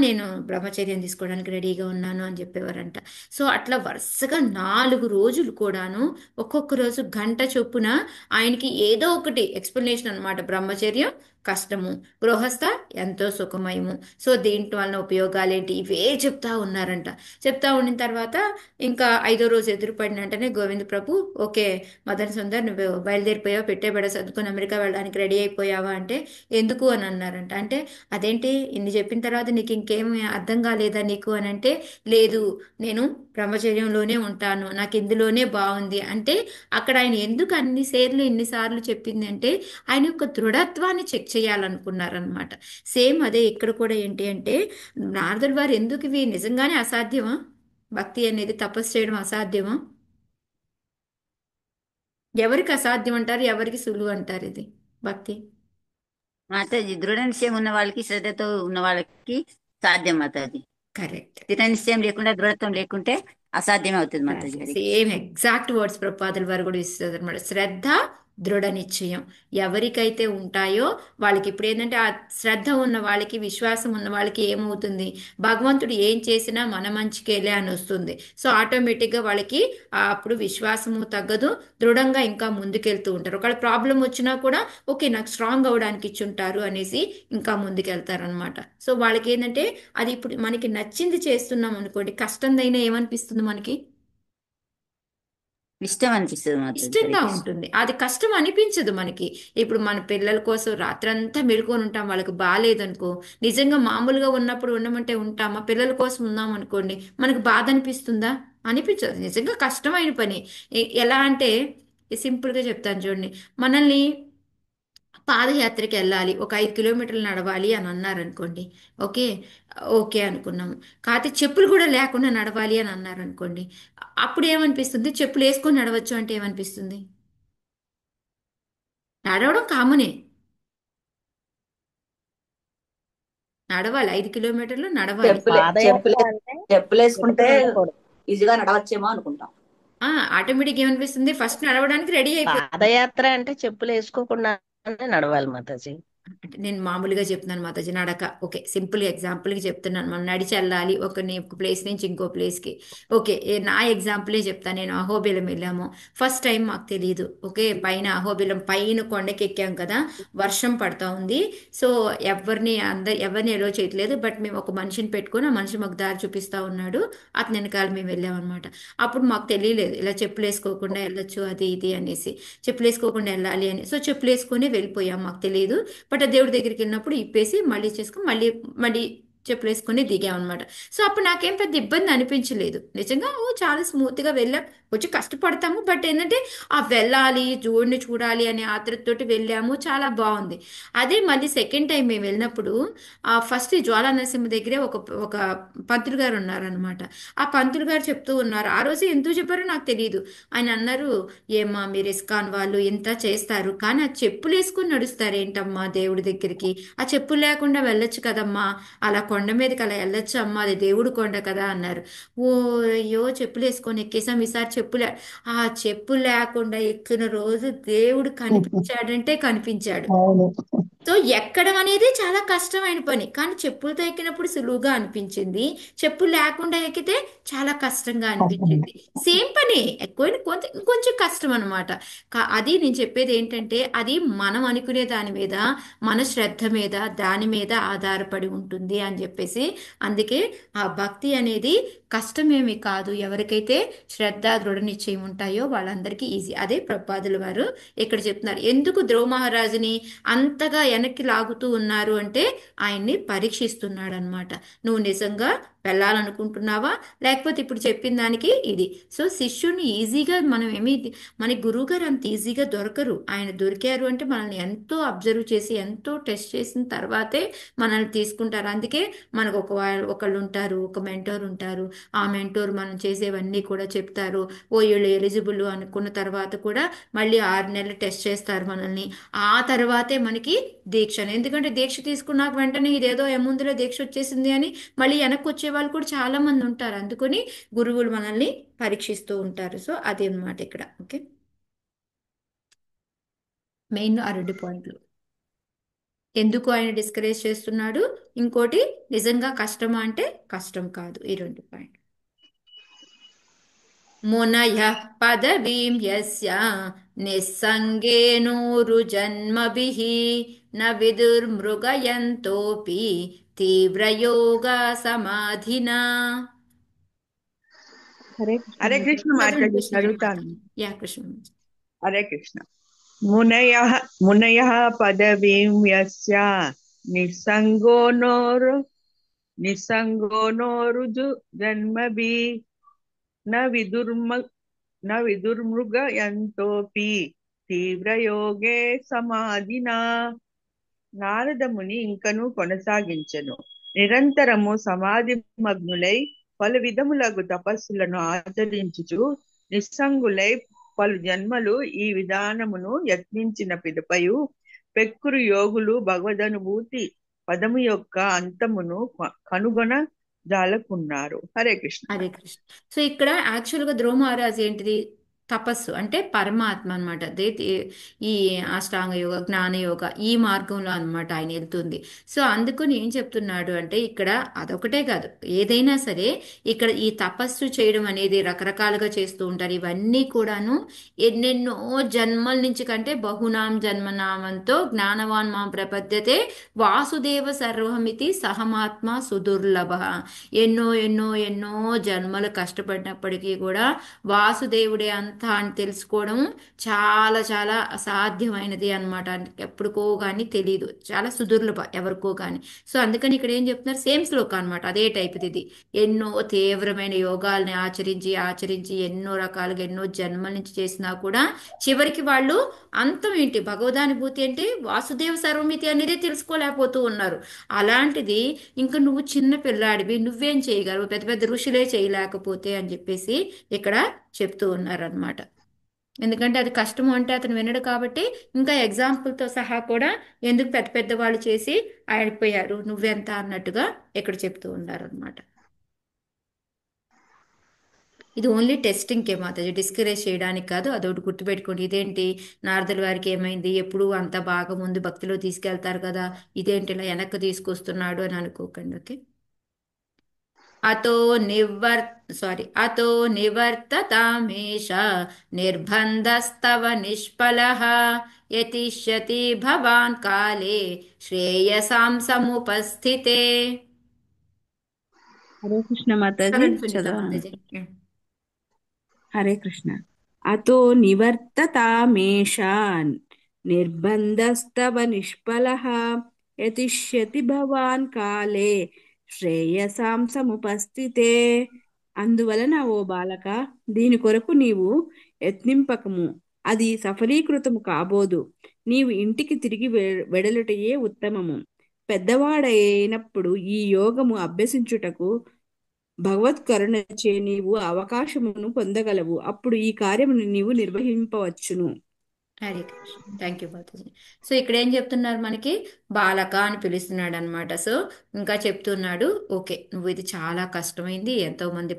నేను బ్రహ్మచర్యం తీసుకోవడానికి రెడీగా ఉన్నాను అని చెప్పేవారంట. సో అట్లా వరుసగా 4 రోజులు కూడాను ఒక్కొక్క రోజు గంట చొప్పున ఆయనకి ఏదో ఒకటి ఎక్స్ప్లెనేషన్ అనమాట. బ్రహ్మచర్యం కష్టము, గృహస్థ ఎంతో సుఖమయము, సో దీంట్ వలన ఉపయోగాలేంటి, ఇవే చెప్తా ఉన్నారంట. చెప్తా ఉండిన తర్వాత ఇంకా 5వ రోజు ఎదురుపడిన వెంటనే గోవింద ప్రభు, ఓకే మదన్ సుందర్ నువ్వు బయలుదేరిపోయావు, పెట్టేబడ సర్దుకొని అమెరికా వెళ్ళడానికి రెడీ అయిపోయావా అంటే, ఎందుకు అని అన్నారంట. అంటే అదేంటి ఇన్ని చెప్పిన తర్వాత నీకు ఇంకేమి అర్థం కాలేదా నీకు అని అంటే, లేదు నేను బ్రహ్మచర్యంలోనే ఉంటాను, నాకు ఇందులోనే బాగుంది అంటే. అక్కడ ఆయన ఎందుకు ఇన్నిసార్లు చెప్పింది అంటే, ఆయన యొక్క దృఢత్వాన్ని చెక్ చేయాలనుకున్నారనమాట. సేమ్ అదే ఇక్కడ కూడా ఏంటి అంటే, నారదుల వారు ఎందుకు ఇవి నిజంగానే అసాధ్యమా, భక్తి అనేది తపస్సు చేయడం అసాధ్యమా? ఎవరికి అసాధ్యం అంటారు, ఎవరికి సులువు అంటారు ఇది భక్తి? మాతాజీ దృఢ నిశ్చయం ఉన్న వాళ్ళకి, శ్రద్ధతో ఉన్న వాళ్ళకి సాధ్యం మాతాజీ. కరెక్ట్. స్థిర నిశ్చయం లేకుండా, దృఢత్వం లేకుంటే అసాధ్యమే అవుతుంది మాతాజీ గారికి. సేమ్ ఎగ్జాక్ట్ వర్డ్స్ ప్రభుపాదుల వారు కూడా ఇస్తుంది అనమాట. శ్రద్ధ, దృఢ నిశ్చయం ఎవరికైతే ఉంటాయో వాళ్ళకి, ఇప్పుడు ఏంటంటే ఆ శ్రద్ధ ఉన్న వాళ్ళకి, విశ్వాసం ఉన్న వాళ్ళకి ఏమవుతుంది, భగవంతుడు ఏం చేసినా మన మంచికేలే అని వస్తుంది. సో ఆటోమేటిక్గా వాళ్ళకి అప్పుడు విశ్వాసము తగ్గదు, దృఢంగా ఇంకా ముందుకెళ్తూ ఉంటారు. ఒకవేళ ప్రాబ్లం వచ్చినా కూడా ఓకే నాకు స్ట్రాంగ్ అవడానికి ఇచ్చుంటారు అనేసి ఇంకా ముందుకెళ్తారు అనమాట. సో వాళ్ళకి ఏంటంటే అది ఇప్పుడు మనకి నచ్చింది చేస్తున్నాం అనుకోండి, కష్టందైనా ఏమనిపిస్తుంది మనకి, ఇష్టం అనిపిస్తుంది మాతాజీ ఇష్టంగా గారికి. ఉంటుంది. అది కష్టం అనిపించదు మనకి. ఇప్పుడు మన పిల్లల కోసం రాత్రంతా మెలుకొని ఉంటాం, వాళ్ళకి బాగాలేదనుకో, నిజంగా మామూలుగా ఉన్నప్పుడు ఉండమంటే ఉంటామా? పిల్లల కోసం ఉన్నాం అనుకోండి, మనకు బాధ అనిపిస్తుందా? అనిపించదు. నిజంగా కష్టమైన పని. ఎలా అంటే సింపుల్గా చెప్తాను చూడండి, మనల్ని పాదయాత్రకి వెళ్ళాలి, ఒక 5 కిలోమీటర్లు నడవాలి అని అన్నారనుకోండి, ఓకే ఓకే అనుకున్నాము. కాకపోతే చెప్పులు కూడా లేకుండా నడవాలి అని అన్నారనుకోండి, అప్పుడు ఏమనిపిస్తుంది, చెప్పులు వేసుకొని నడవచ్చు అంటే ఏమనిపిస్తుంది? నడవడం కామనే, నడవాలి, 5 కిలోమీటర్లు నడవాలి. పాదయాత్ర అంటే చెప్పులేసుకుంటే ఎప్పుడు నడకూడదు. ఈజీగా నడవచ్చేమో అనుకుంటాం. ఆటోమేటిక్ ఏమనిపిస్తుంది, ఫస్ట్ నడవడానికి రెడీ అయిపోతుంది. పాదయాత్ర అంటే చెప్పులు వేసుకోకుండానే నడవాలి మాతాజీ. అంటే నేను మామూలుగా చెప్తున్నాను మాతాజీ, నడక ఓకే, సింపుల్ ఎగ్జాంపుల్కి చెప్తున్నాను. మనం నడిచి వెళ్ళాలి ఒక ప్లేస్ నుంచి ఇంకో ప్లేస్కి. ఓకే నా ఎగ్జాంపులే చెప్తాను. నేను అహోబిలం వెళ్ళాము, ఫస్ట్ టైం మాకు తెలియదు. ఓకే పైన అహోబిలం పైన కొండకి ఎక్కాం కదా, వర్షం పడతా ఉంది. సో ఎవరిని ఎలో చేయట్లేదు, బట్ మేము ఒక మనిషిని పెట్టుకొని ఆ మనిషి మాకు దారి చూపిస్తా ఉన్నాడు, అతని వెనకాల మేము వెళ్ళామన్నమాట. అప్పుడు మాకు తెలియలేదు ఇలా చెప్పులు వేసుకోకుండా వెళ్ళొచ్చు అది ఇది అనేసి, చెప్పులు వేసుకోకుండా వెళ్ళాలి అని. సో చెప్పులు వేసుకొని వెళ్ళిపోయాం, మాకు తెలియదు. బట్ ఆ దేవుడి దగ్గరికి వెళ్ళినప్పుడు ఇప్పేసి మళ్ళీ చేసుకుని మళ్ళీ మళ్ళీ చెప్పులు వేసుకొని దిగామన్నమాట. సో అప్పుడు నాకేం పెద్ద ఇబ్బంది అనిపించలేదు, నిజంగా చాలా స్మూత్గా వెళ్ళాం. కొంచెం కష్టపడతాము, బట్ ఏంటంటే ఆ వెళ్ళాలి జోడిని చూడాలి అనే ఆతృతతోటి వెళ్ళాము, చాలా బాగుంది. అదే మళ్ళీ సెకండ్ టైం మేము వెళ్ళినప్పుడు ఫస్ట్ జ్వాలా నరసింహ దగ్గరే ఒక ఒక పంతులు గారు ఉన్నారనమాట. ఆ పంతులు గారు చెప్తూ ఉన్నారు, ఆ రోజు ఎందుకు చెప్పారో నాకు తెలియదు. ఆయన అన్నారు, ఏమ్మా మీరు ఇస్కాన్ వాళ్ళు ఇంత చేస్తారు కానీ ఆ చెప్పులు వేసుకొని నడుస్తారేంటమ్మా దేవుడి దగ్గరికి, ఆ చెప్పులు లేకుండా వెళ్ళొచ్చు కదమ్మా, అలా కొండ మీదకి అలా వెళ్ళొచ్చు అమ్మా, అది దేవుడు కొండ కదా అన్నారు. ఓ అయ్యో చెప్పులు వేసుకొని ఎక్కేసాం, ఈసారి ఆ చెప్పులు లేకుండా ఎక్కిన రోజు దేవుడు కనిపించాడంటే కనిపించాడు. అవును. సో ఎక్కడం అనేది చాలా కష్టమైన పని, కానీ చెప్పులతో ఎక్కినప్పుడు సులువుగా అనిపించింది, చెప్పులు లేకుండా ఎక్కితే చాలా కష్టంగా అనిపించింది. సేమ్ పని, ఎక్కువ కొంచెం కష్టం అనమాట. అది నేను చెప్పేది ఏంటంటే, అది మనం అనుకునే దాని మీద, మన శ్రద్ధ మీద, దాని మీద ఆధారపడి ఉంటుంది అని చెప్పేసి. అందుకే ఆ భక్తి అనేది కష్టమేమి కాదు, ఎవరికైతే శ్రద్ధ దృఢ నిశ్చయం ఉంటాయో వాళ్ళందరికీ ఈజీ. అదే ప్రభుపాదుల వారు ఇక్కడ చెప్తున్నారు. ఎందుకు ధ్రువ మహారాజుని అంతగా వెనక్కి లాగుతూ ఉన్నారు అంటే ఆయన్ని పరీక్షిస్తున్నాడు అనమాట. నువ్వు నిజంగా వెళ్ళాలనుకుంటున్నావా, లేకపోతే ఇప్పుడు చెప్పిన దానికి ఇది. సో శిష్యుని ఈజీగా మనం ఏమి, మన గురువు గారు అంత ఈజీగా దొరకరు. ఆయన దొరికారు అంటే మనల్ని ఎంతో అబ్జర్వ్ చేసి ఎంతో టెస్ట్ చేసిన తర్వాతే మనల్ని తీసుకుంటారు. అందుకే మనకు ఒకళ్ళు ఉంటారు, ఒక మెంటోర్ ఉంటారు. ఆ మెంటోర్ మనం చేసేవన్నీ కూడా చెప్తారు. ఓ వీళ్ళు ఎలిజిబుల్ అనుకున్న తర్వాత కూడా మళ్ళీ 6 నెలలు టెస్ట్ చేస్తారు మనల్ని. ఆ తర్వాతే మనకి దీక్షను, ఎందుకంటే దీక్ష తీసుకున్నాక వెంటనే ఇదేదో ఏముందిలో దీక్ష వచ్చేసింది అని మళ్ళీ వెనక్కి వచ్చే వాళ్ళు కూడా చాలా మంది ఉంటారు. అందుకని గురువులు మనల్ని పరీక్షిస్తూ ఉంటారు. సో అది అన్నమాట ఇక్కడ. ఓకే, మెయిన్ ఆ 2 పాయింట్లు. ఎందుకు ఆయన డిస్కరేజ్ చేస్తున్నాడు, ఇంకోటి నిజంగా కష్టమా అంటే కష్టం కాదు. ఈ 2 పాయింట్లు. మునయః పదవీం యస్య నిస్సంగేనోరుజన్మభిః న విదుర్మృగయంతోపి తీవ్రయోగా సమాధినా. హరే కృష్ణ హరే మాతాజీ. కృష్ణ చదవండి మాతాజీ, కృష్ణ. చదువుతాను. యా కృష్ణ. హరే కృష్ణ. మునయః మునయః పదవీం యస్య నిస్సంగో నోరుజు జన్మభి న విదుర్మృగయంతోపి తీవ్రయోగే సమాధినా. నారదముని ఇంకను కొనసాగించెను. నిరంతరము సమాధి మగ్నులై పలు విధములగు తపస్సులను ఆచరించుచు నిస్సంగులై పలు జన్మలు ఈ విధానమును యత్నించిన పిదపయు పెక్కురు యోగులు భగవదనుభూతి పదము యొక్క అంతమును కనుగొన జాలకున్నారు. హరే కృష్ణ. హరే కృష్ణ. సో ఇక్కడ యాక్చువల్గా ధ్రువ మహారాజ్ ఏంటిది, తపస్సు అంటే పరమాత్మ అనమాట. అదే ఈ అష్టాంగ యోగ, జ్ఞాన యోగ ఈ మార్గంలో అనమాట ఆయన వెళ్తుంది. సో అందుకని ఏం చెప్తున్నాడు అంటే ఇక్కడ అదొకటే కాదు, ఏదైనా సరే ఇక్కడ ఈ తపస్సు చేయడం అనేది రకరకాలుగా చేస్తూ ఉంటారు. ఇవన్నీ కూడాను ఎన్నెన్నో జన్మల నుంచి, కంటే బహునాం జన్మనామంతో జ్ఞానవాన్ మాం ప్రపద్యతే వాసుదేవ సర్వమితి సహమాత్మ సుదుర్లభ. ఎన్నో ఎన్నో ఎన్నో జన్మలు కష్టపడినప్పటికీ కూడా వాసుదేవుడే అంతా అని తెలుసుకోవడం చాలా చాలా అసాధ్యమైనది అనమాట. ఎప్పుడుకో కానీ తెలియదు, చాలా సుదుర్లభ ఎవరికో కానీ. సో అందుకని ఇక్కడ ఏం చెప్తున్నారు, సేమ్ శ్లోకం అనమాట, అదే టైప్ ఇది. ఎన్నో తీవ్రమైన యోగాల్ని ఆచరించి ఆచరించి ఎన్నో రకాలుగా ఎన్నో జన్మల నుంచి చేసినా కూడా చివరికి వాళ్ళు అంతం ఏంటి, భగవదానుభూతి ఏంటి, వాసుదేవ సర్వమితి అనేది తెలుసుకోలేకపోతూ ఉన్నారు. అలాంటిది ఇంకా నువ్వు చిన్న పిల్లాడివి, నువ్వేం చేయగలవు, పెద్ద పెద్ద ఋషులే చేయలేకపోతే అని చెప్పేసి ఇక్కడ చెప్తూ ఉన్నారనమాట. ఎందుకంటే అది కష్టము అంటే అతను వినడు కాబట్టి, ఇంకా ఎగ్జాంపుల్తో సహా కూడా ఎందుకు పెద్ద పెద్ద వాళ్ళు చేసి ఆడిపోయారు నువ్వెంత అన్నట్టుగా ఇక్కడ చెప్తూ ఉన్నారనమాట. ఇది ఓన్లీ టెస్టింగ్కే మాతాజీ, డిస్కరేజ్ చేయడానికి కాదు. అదొకటి గుర్తుపెట్టుకోండి. ఇదేంటి నారదుల వారికి ఏమైంది, ఎప్పుడు అంత బాగా ముందు భక్తిలో తీసుకెళ్తారు కదా, ఇదేంటి ఇలా వెనక్కి తీసుకొస్తున్నాడు అని అనుకోకండి. ఓకే, అతో నివర్తతామేష నిర్బంధస్తవ నిష్ఫలః యతిష్యతి భవాన్ కాలే శ్రేయసాం సముపస్థితే. హరే కృష్ణ మాతాజీ, చరణ్ సునీత చదవండి. మాతాజీ. హరే కృష్ణ. అతో నివర్తతామేష నిర్బంధస్తవ నిష్ఫలః యతిష్యతి భవాన్ కాలే శ్రేయసాం సముపస్థితే. అందువలన ఓ బాలక, దీని కొరకు నీవు యత్నింపకము, అది సఫలీకృతము కాబోదు. నీవు ఇంటికి తిరిగి వెడలుటయే ఉత్తమము. పెద్దవాడైనప్పుడు ఈ యోగము అభ్యసించుటకు భగవత్ కరుణచే నీవు అవకాశమును పొందగలవు. అప్పుడు ఈ కార్యమును నీవు నిర్వహింపవచ్చును. Hare Krishna. Thank you Mataji. So ఇక్కడ ఏం చెప్తున్నారు, మనకి బాలక అని పిలుస్తున్నాడు అనమాట. సో ఇంకా చెప్తున్నాడు, ఓకే నువ్వు ఇది చాలా కష్టమైంది, ఎంతో మంది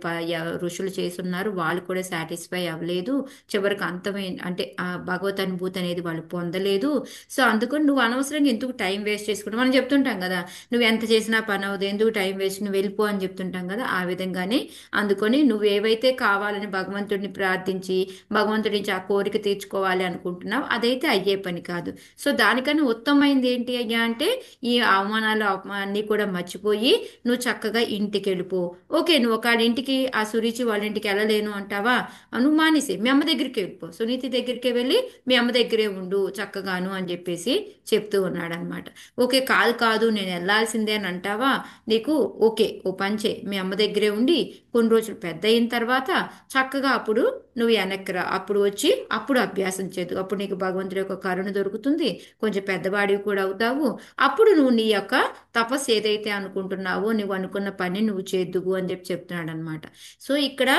ఋషులు చేస్తున్నారు, వాళ్ళు కూడా సాటిస్ఫై అవ్వలేదు, చివరికి అంతమైన అంటే ఆ భగవత్ అనుభూతి అనేది వాళ్ళు పొందలేదు. సో అందుకని నువ్వు అనవసరంగా ఎందుకు టైం వేస్ట్ చేసుకుంటావు, మనం చెప్తుంటాం కదా, నువ్వు ఎంత చేసినా పని అవ్వదు, ఎందుకు టైం వేస్ట్, నువ్వు వెళ్ళిపో అని చెప్తుంటాం కదా, ఆ విధంగానే. అందుకని నువ్వు ఏవైతే కావాలని భగవంతుడిని ప్రార్థించి భగవంతుడి నుంచి ఆ కోరిక తీర్చుకోవాలి అనుకుంటున్నావు అనుకుంటున్నావు అదైతే అయ్యే పని కాదు. సో దానికన్నా ఉత్తమమైంది ఏంటి అయ్యా అంటే ఈ అవమానాలు అన్నీ కూడా మర్చిపోయి నువ్వు చక్కగా ఇంటికి వెళ్ళిపో. ఓకే, నువ్వు ఒక ఇంటికి ఆ సురుచి వాళ్ళ ఇంటికి వెళ్ళలేను అంటావా, నువ్వు మానేసి మీ అమ్మ దగ్గరికి వెళ్ళిపో, సునీతి దగ్గరికి వెళ్ళి మీ అమ్మ దగ్గరే ఉండు చక్కగాను అని చెప్పేసి చెప్తూ ఉన్నాడు అనమాట. ఓకే, కాదు కాదు నేను వెళ్ళాల్సిందే అని అంటావా, నీకు ఓకే ఓ పంచే మీ అమ్మ దగ్గరే ఉండి కొన్ని రోజులు పెద్ద అయిన తర్వాత చక్కగా అప్పుడు నువ్వు వెనక్కి రా, అప్పుడు వచ్చి అప్పుడు అభ్యాసం చేద్దు, అప్పుడు నీకు భగవంతుడి యొక్క కరుణ దొరుకుతుంది, కొంచెం పెద్దవాడివి కూడా అవుతావు, అప్పుడు నువ్వు నీ యొక్క తపస్సు ఏదైతే అనుకుంటున్నావో నువ్వు అనుకున్న పని నువ్వు చేద్దువు అని చెప్పి చెప్తున్నాడు అనమాట. సో ఇక్కడ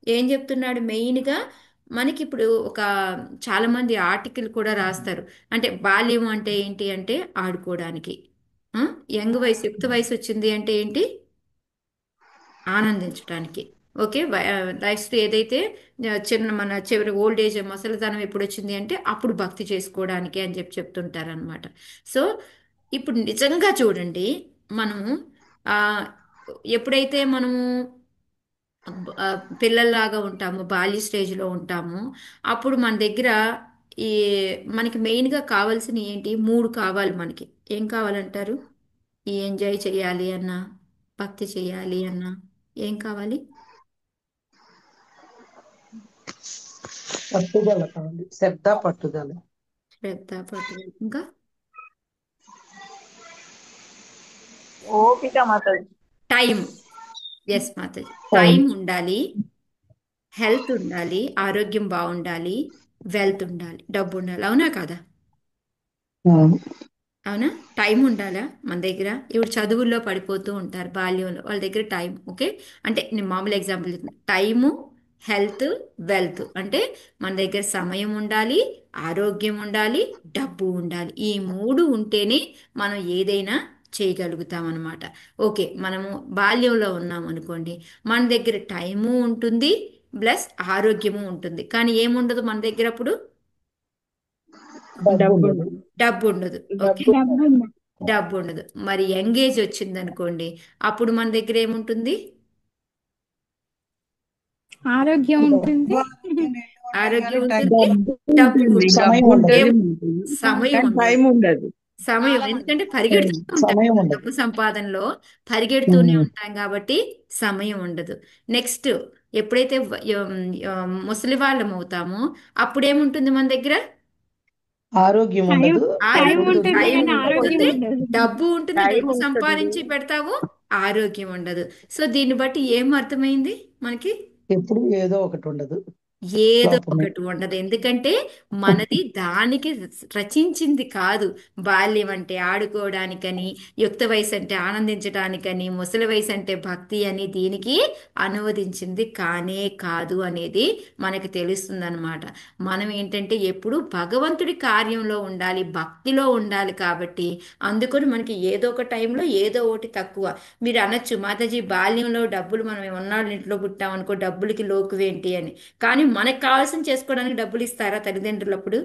ఏం చెప్తున్నాడు మెయిన్గా మనకి ఇప్పుడు ఒక చాలా మంది ఆర్టికల్ కూడా రాస్తారు. అంటే బాల్యం అంటే ఏంటి అంటే ఆడుకోవడానికి, ఆ? యంగ్ వయసు యుక్త వయసు వచ్చింది అంటే ఏంటి, ఆనందించడానికి. ఓకే, లైఫ్ ఏదైతే చిన్న మన చివరి ఓల్డ్ ఏజ్ ముసలితనం ఎప్పుడు వచ్చింది అంటే అప్పుడు భక్తి చేసుకోవడానికి అని చెప్పి చెప్తుంటారు అనమాట. సో ఇప్పుడు నిజంగా చూడండి, మనము ఆ, ఎప్పుడైతే మనము ఆ, పిల్లల్లాగా ఉంటాము, బాల్య స్టేజ్లో ఉంటాము, అప్పుడు మన దగ్గర ఈ మనకి మెయిన్గా కావాల్సిన ఏంటి, మూడు కావాలి మనకి. ఏం కావాలంటారు, ఈ ఎంజాయ్ చేయాలి అన్నా, భక్తి చేయాలి అన్నా ఏం కావాలి? పట్టుదల కావాలి, శ్రద్ధ పట్టుదల. శ్రద్ధ, పట్టుదల, ఇంకా ఓపిక Mataji. Time. Yes Mataji, time ఉండాలి, హెల్త్ ఉండాలి, ఆరోగ్యం బాగుండాలి, వెల్త్ ఉండాలి, డబ్బు ఉండాలి. అవునా కాదా? అవునా? టైం ఉండాలా మన దగ్గర? ఇప్పుడు చదువుల్లో పడిపోతూ ఉంటారు బాల్యంలో, వాళ్ళ దగ్గర టైం. ఓకే, అంటే నేను మామూలు ఎగ్జాంపుల్ చెప్తున్నాను. టైము, హెల్త్, వెల్త్ అంటే మన దగ్గర సమయం ఉండాలి, ఆరోగ్యం ఉండాలి, డబ్బు ఉండాలి. ఈ మూడు ఉంటేనే మనం ఏదైనా చేయగలుగుతాం అనమాట. ఓకే, మనము బాల్యంలో ఉన్నాం అనుకోండి, మన దగ్గర టైము ఉంటుంది ప్లస్ ఆరోగ్యము ఉంటుంది, కానీ ఏముండదు మన దగ్గర అప్పుడు, డబ్బు డబ్బు ఉండదు. ఓకే, డబ్బు ఉండదు. మరి యంగేజ్ వచ్చింది అనుకోండి, అప్పుడు మన దగ్గర ఏముంటుంది, ఆరోగ్యం ఉంటుంది, ఆరోగ్యం టైం ఉంటుంది, డబ్బు ఉంటుంది. సమయం ఏం- ఉండదు. సమయం ఉండదు. టైం ఉండదు. సమయం, ఎందుకంటే పరిగెడుతూనే ఉంటాం సమయం కదా, ఉండదు. డబ్బు సంపాదనలో పరిగెడుతూనే ఉంటాం కాబట్టి సమయం ఉండదు. నెక్స్ట్ ఎప్పుడైతే ముసలి వాళ్ళం అవుతామో అప్పుడు ఏముంటుంది మన దగ్గర, ఆరోగ్యం టైం ఉండదు, టైం డబ్బు ఉంటుంది టైం కానీ ఆరోగ్యం ఉంటుంది, ఉండదు. డబ్బు ఉంటుంది, టైం డబ్బు ఉంటుంది. సంపాదించి పెడతావు, ఆరోగ్యం ఉండదు. సో దీన్ని బట్టి ఏం అర్థమైంది మనకి, ఎప్పుడు ఏదో ఒకటి ఉండదు, ఏదో లోపమే. ఒకటి ఉండదు. ఎందుకంటే మనది దానికి రచించింది కాదు. బాల్యం అంటే ఆడుకోవడానికని, యుక్త వయసు అంటే ఆనందించడానికని, ముసలి వయసు అంటే భక్తి అని దీనికి అనువదించింది కానే కాదు అనేది మనకి తెలుస్తుందన్నమాట. మనం ఏంటంటే ఎప్పుడు భగవంతుడి కార్యంలో ఉండాలి, భక్తిలో ఉండాలి. కాబట్టి అందుకని మనకి ఏదో ఒక టైంలో ఏదో ఒకటి తక్కువ. మీరు అనొచ్చు, మాతాజీ బాల్యంలో డబ్బులు మనం ఉన్నాళ్ళు ఇంట్లో పుట్టాం అనుకో, డబ్బులకి లోకువేంటి అని. కానీ మనకు కావాల్సిన చేసుకోవడానికి డబ్బులు ఇస్తారా తల్లిదండ్రులు అప్పుడు?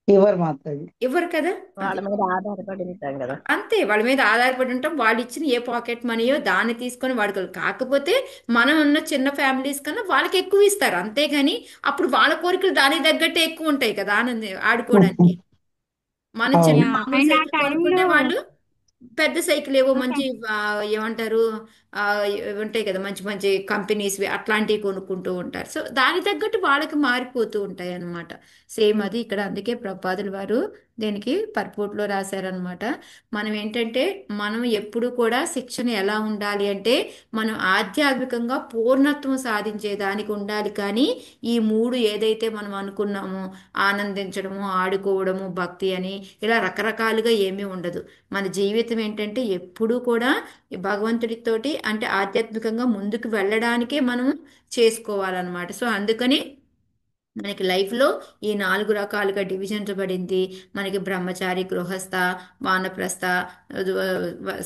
ఎవరు మాత్రది ఇవ్వరు కదా. వాళ్ళ అది మీద ఆధారపడి ఉంటాం కదా. అంతే, వాళ్ళ మీద ఆధారపడి ఉంటాం. వాళ్ళు ఇచ్చిన ఏ పాకెట్ మనీయో దాన్ని తీసుకొని వాడుకోవాలి. కాకపోతే మనం ఉన్న చిన్న ఫ్యామిలీస్ కన్నా వాళ్ళకి ఎక్కువ ఇస్తారు, అంతేగాని అప్పుడు వాళ్ళ కోరికలు దానికి తగ్గట్టే ఎక్కువ ఉంటాయి కదా ఆడుకోవడానికి. మనం చిన్న అవును. మామూలు అండ్ ఆ సైకిల్ టైంలో కొనుక్కుంటే వాళ్ళు పెద్ద సైకిల్ ఏవో మంచి ఏమంటారు, ఆ, ఉంటాయి కదా మంచి మంచి కంపెనీస్ అట్లాంటివి కొనుక్కుంటూ ఉంటారు. సో దాని తగ్గట్టు వాళ్ళకి మారిపోతూ ఉంటాయి అన్నమాట. సేమ్ అది ఇక్కడ. అందుకే ప్రపాదుల వారు దీనికి పర్పోర్ట్లో రాశారనమాట. మనం ఏంటంటే మనం ఎప్పుడు కూడా శిక్షణ ఎలా ఉండాలి అంటే మనం ఆధ్యాత్మికంగా పూర్ణత్వం సాధించే దానికి ఉండాలి. కానీ ఈ మూడు ఏదైతే మనం అనుకున్నామో, ఆనందించడము, ఆడుకోవడము, భక్తి అని ఇలా రకరకాలుగా ఏమీ ఉండదు. మన జీవితం ఏంటంటే ఎప్పుడూ కూడా ఈ భగవంతుడితోటి అంటే ఆధ్యాత్మికంగా ముందుకు వెళ్ళడానికే మనం చేసుకోవాలన్నమాట. సో అందుకని మనకి లైఫ్లో ఈ 4 రకాలుగా డివిజన్పబడింది. మనకి బ్రహ్మచారి, గృహస్థ, వానప్రస్థ,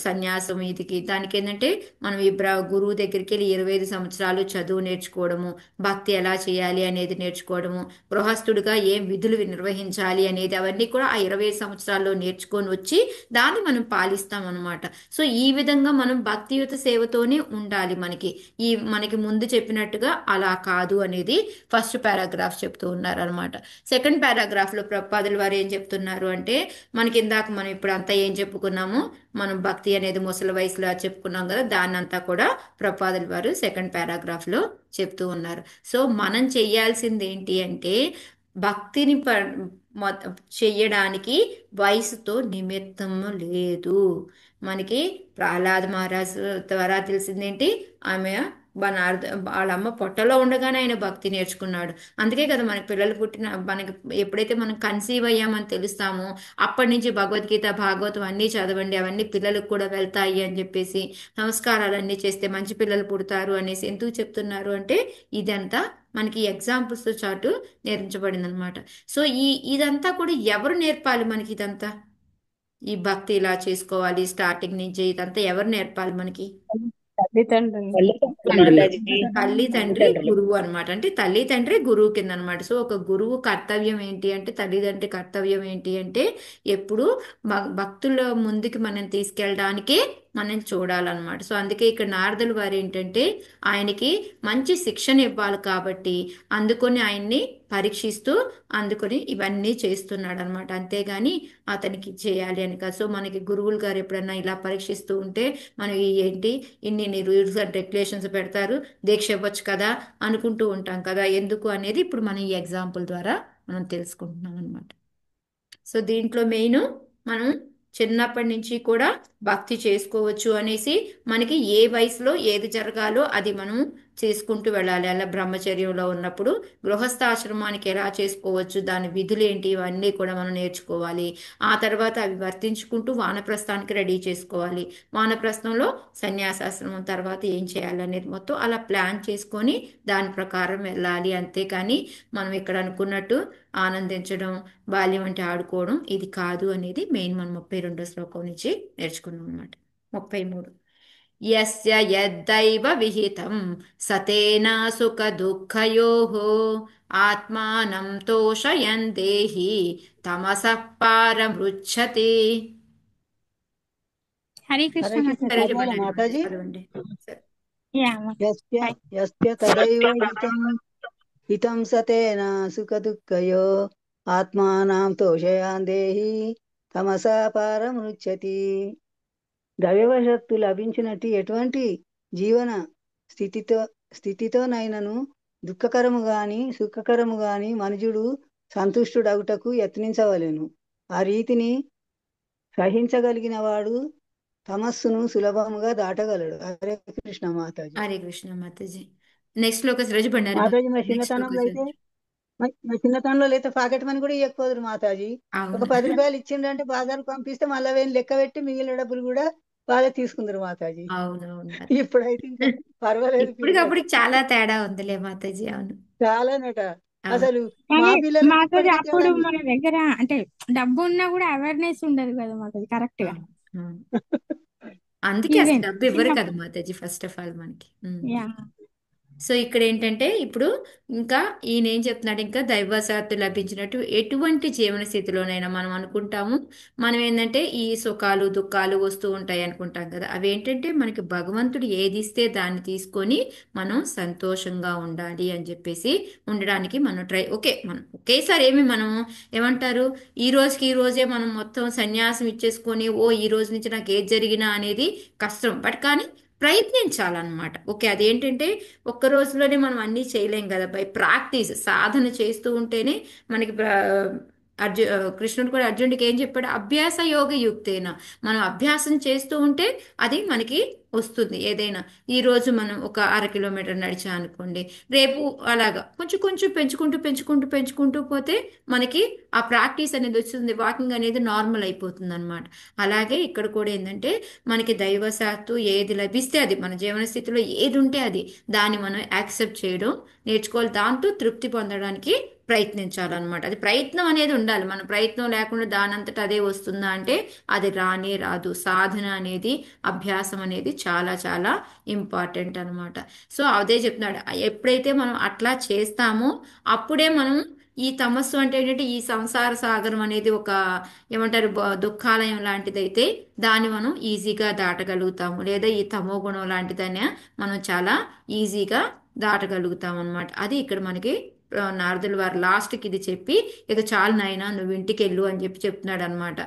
సన్యాసం. ఇదికి దానికి ఏంటంటే మనం ఈ గురువు దగ్గరికి వెళ్ళి 25 సంవత్సరాలు చదువు నేర్చుకోవడము, భక్తి ఎలా చేయాలి అనేది నేర్చుకోవడము, గృహస్థుడిగా ఏం విధులు నిర్వహించాలి అనేది అవన్నీ కూడా ఆ 25 సంవత్సరాల్లో నేర్చుకొని వచ్చి దాన్ని మనం పాలిస్తాం అనమాట. సో ఈ విధంగా మనం భక్తియుత సేవతోనే ఉండాలి. మనకి ముందు చెప్పినట్టుగా అలా కాదు అనేది ఫస్ట్ పారాగ్రాఫ్ చెప్తూ ఉన్నారు అనమాట. సెకండ్ పారాగ్రాఫ్ లో ప్రభుపాదుల వారు ఏం చెప్తున్నారు అంటే, మనకి ఇందాక మనం ఇప్పుడు అంతా ఏం చెప్పుకున్నాము, మనం భక్తి అనేది ముసలి వయసులో చెప్పుకున్నాం కదా, దాన్నంతా కూడా ప్రభుపాదుల వారు సెకండ్ పారాగ్రాఫ్ లో చెప్తూ ఉన్నారు. సో మనం చెయ్యాల్సింది ఏంటి అంటే, భక్తిని చెయ్యడానికి వయసుతో నిమిత్తము లేదు. మనకి ప్రహ్లాద్ మహారాజ్ ద్వారా తెలిసిందేంటి, ఆమె వాళ్ళ అమ్మ పొట్టలో ఉండగానే ఆయన భక్తి నేర్చుకున్నాడు. అందుకే కదా మనకి పిల్లలు పుట్టిన, మనకి ఎప్పుడైతే మనం కన్సీవ్ అయ్యామని తెలుస్తామో అప్పటి నుంచి భగవద్గీత భాగవతం అన్నీ చదవండి, అవన్నీ పిల్లలకు కూడా వెళ్తాయి అని చెప్పేసి, సంస్కారాలన్నీ చేస్తే మంచి పిల్లలు పుడతారు అనేసి ఎందుకు చెప్తున్నారు అంటే, ఇదంతా మనకి ఎగ్జాంపుల్స్ చాటు నేర్పించబడింది అనమాట. సో ఇదంతా కూడా ఎవరు నేర్పాలి మనకి? ఇదంతా ఈ భక్తి ఇలా చేసుకోవాలి స్టార్టింగ్ నుంచి, ఇదంతా ఎవరు నేర్పాలి మనకి? తల్లిదండ్రులు. తల్లి తండ్రి గురువు అనమాట. అంటే తల్లి తండ్రి గురువు కింద అనమాట. సో ఒక గురువు కర్తవ్యం ఏంటి అంటే, తల్లిదండ్రి కర్తవ్యం ఏంటి అంటే, ఎప్పుడు భక్తుల ముందుకి మనం తీసుకెళ్ళడానికే మనం చూడాలన్నమాట. సో అందుకే ఇక్కడ నారదుల వారు ఏంటంటే, ఆయనకి మంచి శిక్షణ ఇవ్వాలి కాబట్టి అందుకొని ఆయన్ని పరీక్షిస్తూ అందుకొని ఇవన్నీ చేస్తున్నాడు అనమాట. అంతేగాని అతనికి చేయాలి అని కాదు. సో మనకి గురువులు గారు ఎప్పుడన్నా ఇలా పరీక్షిస్తూ ఉంటే, మనం ఏంటి ఇన్ని రూల్స్ అండ్ రెగ్యులేషన్స్ పెడతారు, దీక్ష ఇవ్వచ్చు కదా అనుకుంటూ ఉంటాం కదా, ఎందుకు అనేది ఇప్పుడు మనం ఈ ఎగ్జాంపుల్ ద్వారా మనం తెలుసుకుంటున్నాం అనమాట. సో దీంట్లో మెయిన్ మనం చిన్నప్పటి నుంచి కూడా భక్తి చేసుకోవచ్చు అనేసి, మనకి ఏ వయసులో ఏది జరగాలో అది మనం చేసుకుంటూ వెళ్ళాలి. అలా బ్రహ్మచర్యంలో ఉన్నప్పుడు గృహస్థాశ్రమానికి ఎలా చేసుకోవచ్చు, దాని విధులు ఏంటి, ఇవన్నీ కూడా మనం నేర్చుకోవాలి. ఆ తర్వాత అవి వర్తించుకుంటూ వానప్రస్థానికి రెడీ చేసుకోవాలి. వానప్రస్థంలో సన్యాసాశ్రమం తర్వాత ఏం చేయాలి అనేది మొత్తం అలా ప్లాన్ చేసుకొని దాని ప్రకారం వెళ్ళాలి. అంతేకాని మనం ఇక్కడ అనుకున్నట్టు ఆనందించడం, బాల్యం అంటే ఆడుకోవడం ఇది కాదు అనేది మెయిన్ మనం 32వ శ్లోకం నుంచి నేర్చుకున్నాం అనమాట. 33 యస్య యద్దైవ విహితం సతేన సుఖ దుఃఖయోః ఆత్మానం తోషయన్ దేహి తమసః పారమృచ్ఛతి. హరే కృష్ణ హరే కృష్ణ సరే చదవాలా చెప్పండి మాతాజీ? చదవండి. సరే. యా యస్య యస్య తదైవ హితం సతేన సుఖ దుఃఖయో ఆత్మానాం తోషయాన్ దేహి తమసా పారమృచ్ఛతి. దైవశక్తి లభించినట్టు ఎటువంటి జీవన స్థితితోనైనను దుఃఖకరము గాని సుఖకరము గాని మనుజుడు సంతుష్టుడగుటకు యత్నించవలెను. ఆ రీతిని సహించగలిగిన వాడు తమస్సును సులభముగా దాటగలడు. హరే కృష్ణ మాతాజీ. హరే కృష్ణ మాతాజీ. నెక్స్ట్ శ్లోక రజు బండారి మాతాజీ మా నెక్స్ట్ శ్లోక చిన్నతనంలో అయితే మా చిన్నతనంలో అయితే పాకెట్ మనీ కూడా ఇవ్వకపోదురు మాతాజీ. ఒక అవును 10 రూపాయలు ఇచ్చిండంటే బాజార్ పంపిస్తే మళ్ళీ వేలు లెక్క పెట్టి మిగిలిన డబ్బులు కూడా వాళ్ళే తీసుకుందరు మాతాజీ. అవునవును. ఇప్పుడైతే ఇంకా పర్వాలేదు పిల్లలు ఇప్పటికప్పుడు చాలా తేడా ఉందిలే మాతాజీ. అవును చాలానట. అవును అసలు మా కానీ పిల్లలకి మాతది ఇప్పటికీ అప్పుడు తేడా ఉంది. మన దగ్గర అంటే డబ్బు ఉన్నా కూడా అవేర్నెస్ ఉండదు కదా మాతది కరెక్ట్ గా. అవును అవును. అందుకే అసలు ఈవెన్ డబ్బు ఇవ్వరు చిన్న కదా మాతాజీ ఫస్ట్ ఆఫ్ ఆల్ మనకి. యా సో ఇక్కడ ఏంటంటే, ఇప్పుడు ఇంకా ఈయన ఏం చెప్తున్నాడు, ఇంకా దైవశాత్తు లభించినట్టు ఎటువంటి జీవన స్థితిలోనైనా మనం అనుకుంటాము, మనం ఏంటంటే ఈ సుఖాలు దుఃఖాలు వస్తూ ఉంటాయి అనుకుంటాం కదా, అవి ఏంటంటే మనకి భగవంతుడు ఏది ఇస్తే దాన్ని తీసుకొని మనం సంతోషంగా ఉండాలి అని చెప్పేసి ఉండడానికి మనం ఓకే మనం ఒకేసారి మనం ఏమంటారు, ఈ రోజుకి ఈ రోజే మనం మొత్తం సన్యాసం ఇచ్చేసుకొని ఈ రోజు నుంచి నాకు ఏది జరిగినా అనేది కష్టం. బట్ కానీ ప్రయత్నించాలన్నమాట. ఓకే అదేంటంటే ఒక్క రోజులోనే మనం అన్నీ చేయలేం కదా, బై ప్రాక్టీస్ సాధన చేస్తూ ఉంటేనే మనకి కృష్ణుడు కూడా అర్జునుడికి ఏం చెప్పాడు, అభ్యాస యోగ యుక్తేన, మనం అభ్యాసం చేస్తూ ఉంటే అది మనకి వస్తుంది. ఏదైనా ఈరోజు మనం ఒక 1/2 కిలోమీటర్ నడిచా అనుకోండి, రేపు అలాగా కొంచెం కొంచెం పెంచుకుంటూ పెంచుకుంటూ పెంచుకుంటూ పోతే మనకి ఆ ప్రాక్టీస్ అనేది వస్తుంది, వాకింగ్ అనేది నార్మల్ అయిపోతుంది అనమాట. అలాగే ఇక్కడ కూడా ఏంటంటే మనకి దైవశాత్తు ఏది లభిస్తే అది, మన జీవన స్థితిలో ఏది ఉంటే అది దాన్ని మనం యాక్సెప్ట్ చేయడం నేర్చుకోవాలి. దాంతో తృప్తి పొందడానికి ప్రయత్నించాలన్నమాట. అది ప్రయత్నం అనేది ఉండాలి. మన ప్రయత్నం లేకుండా దానంతట అదే వస్తుందా అంటే అది రానే రాదు. సాధన అనేది, అభ్యాసం అనేది చాలా చాలా ఇంపార్టెంట్ అనమాట. సో అదే చెప్తున్నాడు, ఎప్పుడైతే మనం అట్లా చేస్తామో అప్పుడే మనం ఈ తమస్సు అంటే ఏంటంటే ఈ సంసార సాగరం అనేది ఒక ఏమంటారు దుఃఖాలయం లాంటిదైతే దాన్ని మనం ఈజీగా దాటగలుగుతాము. లేదా ఈ తమో గుణం లాంటిదనే మనం చాలా ఈజీగా దాటగలుగుతాం అనమాట. అది ఇక్కడ మనకి నారదుల వారు లాస్ట్కి ఇది చెప్పి ఇక చాలు నాయనా నువ్వు ఇంటికి వెళ్ళు అని చెప్పి చెప్తున్నాడు అనమాట.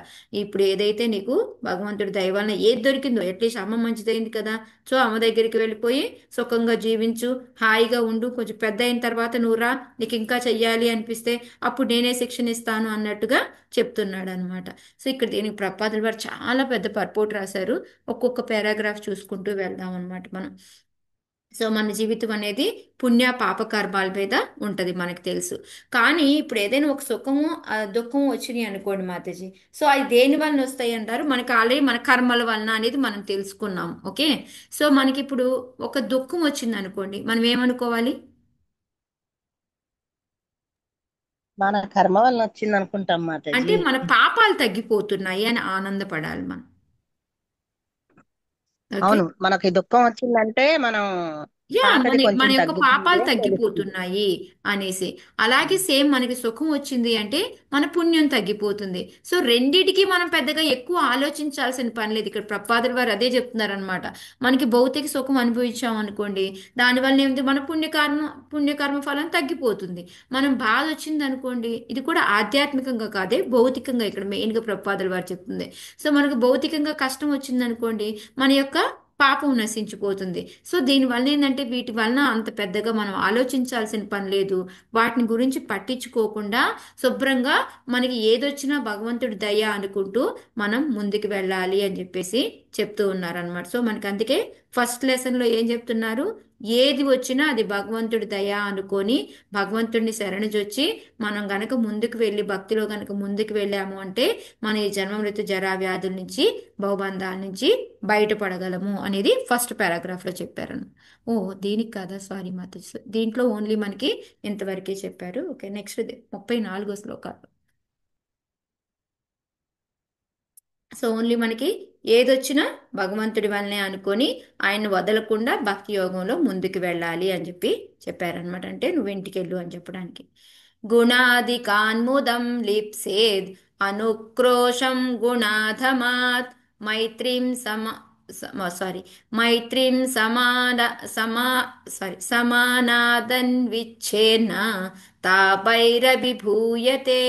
ఇప్పుడు ఏదైతే నీకు భగవంతుడి దయ వలన ఏది దొరికిందో అట్లీస్ట్ అమ్మ మంచిదైంది కదా, సో అమ్మ దగ్గరికి వెళ్ళిపోయి సుఖంగా జీవించు, హాయిగా ఉండు, కొంచెం పెద్ద అయిన తర్వాత నువ్వు రా, నీకు ఇంకా చెయ్యాలి అనిపిస్తే అప్పుడు నేనే శిక్షణ ఇస్తాను అన్నట్టుగా చెప్తున్నాడు అనమాట. సో ఇక్కడ దీనికి ప్రపాదుల వారు చాలా పెద్ద పర్పోర్ట్ రాశారు. ఒక్కొక్క పారాగ్రాఫ్ చూసుకుంటూ వెళ్దాం అనమాట మనం. సో మన జీవితం అనేది పుణ్య పాప కర్మాల మీద ఉంటది మనకు తెలుసు. కానీ ఇప్పుడు ఏదైనా ఒక సుఖము దుఃఖము వచ్చినాయి అనుకోండి మాతాజీ, సో అవి దేని వలన వస్తాయి అంటారు, మనకి ఆల్రెడీ మన కర్మల వలన అనేది మనం తెలుసుకున్నాం. ఓకే, సో మనకి ఇప్పుడు ఒక దుఃఖం వచ్చింది అనుకోండి, మనం ఏమనుకోవాలి? మన కర్మ వల్ల వచ్చింది అనుకుంటాం అంటే మాతాజీ. మన పాపాలు తగ్గిపోతున్నాయి అని ఆనందపడాలి మనం. ఓకే, అవును, మనకి దుఃఖం వచ్చిందంటే మనం యా పాతది మన కొంచెం యొక్క తగ్గుతుంది పాపాలు అని తెలుస్తుంది. తగ్గిపోతున్నాయి అనేసి. అలాగే సేమ్ మనకి సుఖం వచ్చింది అంటే మన పుణ్యం తగ్గిపోతుంది. సో రెండిటికి మనం పెద్దగా ఎక్కువ ఆలోచించాల్సిన పని లేదు. ఇక్కడ ప్రపాదుల వారు అదే చెప్తున్నారు అనమాట. మనకి భౌతిక సుఖం అనుభవించాం అనుకోండి, దానివల్ల ఏమిటి, మన పుణ్యకర్మ ఫలం తగ్గిపోతుంది. మనం బాధ వచ్చింది అనుకోండి, ఇది కూడా ఆధ్యాత్మికంగా కాదే భౌతికంగా ఇక్కడ మెయిన్గా ప్రపాదుల వారు చెప్తుంది. సో మనకు భౌతికంగా కష్టం వచ్చింది అనుకోండి, మన యొక్క పాపం నశించిపోతుంది. సో దీనివల్ల ఏంటంటే వీటి వలన అంత పెద్దగా మనం ఆలోచించాల్సిన పని లేదు. వాటిని గురించి పట్టించుకోకుండా శుభ్రంగా మనకి ఏదొచ్చినా భగవంతుడి దయ అనుకుంటూ మనం ముందుకు వెళ్ళాలి అని చెప్పేసి చెప్తూ ఉన్నారనమాట. సో మనకి అందుకే ఫస్ట్ లెసన్లో ఏం చెప్తున్నారు, ఏది వచ్చినా అది భగవంతుడి దయ అనుకొని భగవంతుడిని శరణుజొచ్చి మనం గనక ముందుకు వెళ్ళి భక్తిలో గనక ముందుకు వెళ్ళాము అంటే మన ఈ జన్మ మృత్యు జరా వ్యాధుల నుంచి భవబంధాల నుంచి బయటపడగలము అనేది ఫస్ట్ పారాగ్రాఫ్లో చెప్పారు. ఓ దీనికి కదా, సారీ మాత, దీంట్లో ఓన్లీ మనకి ఇంతవరకే చెప్పారు. ఓకే, నెక్స్ట్ 34 శ్లోకాలు. సో ఓన్లీ మనకి ఏదొచ్చినా భగవంతుడి వల్లనే అనుకొని ఆయన వదలకుండా భక్తి యోగంలో ముందుకు వెళ్ళాలి అని చెప్పి చెప్పారనమాట. అంటే నువ్వు ఇంటికి వెళ్ళు అని చెప్పడానికి. గుణాదికాన్ముదం లిప్సేద్ అనుక్రోశం గుణాధమాత్ మైత్రీం మైత్రీం సమానాదన్ విచ్ఛేన్న తాపైరభిభూయతే.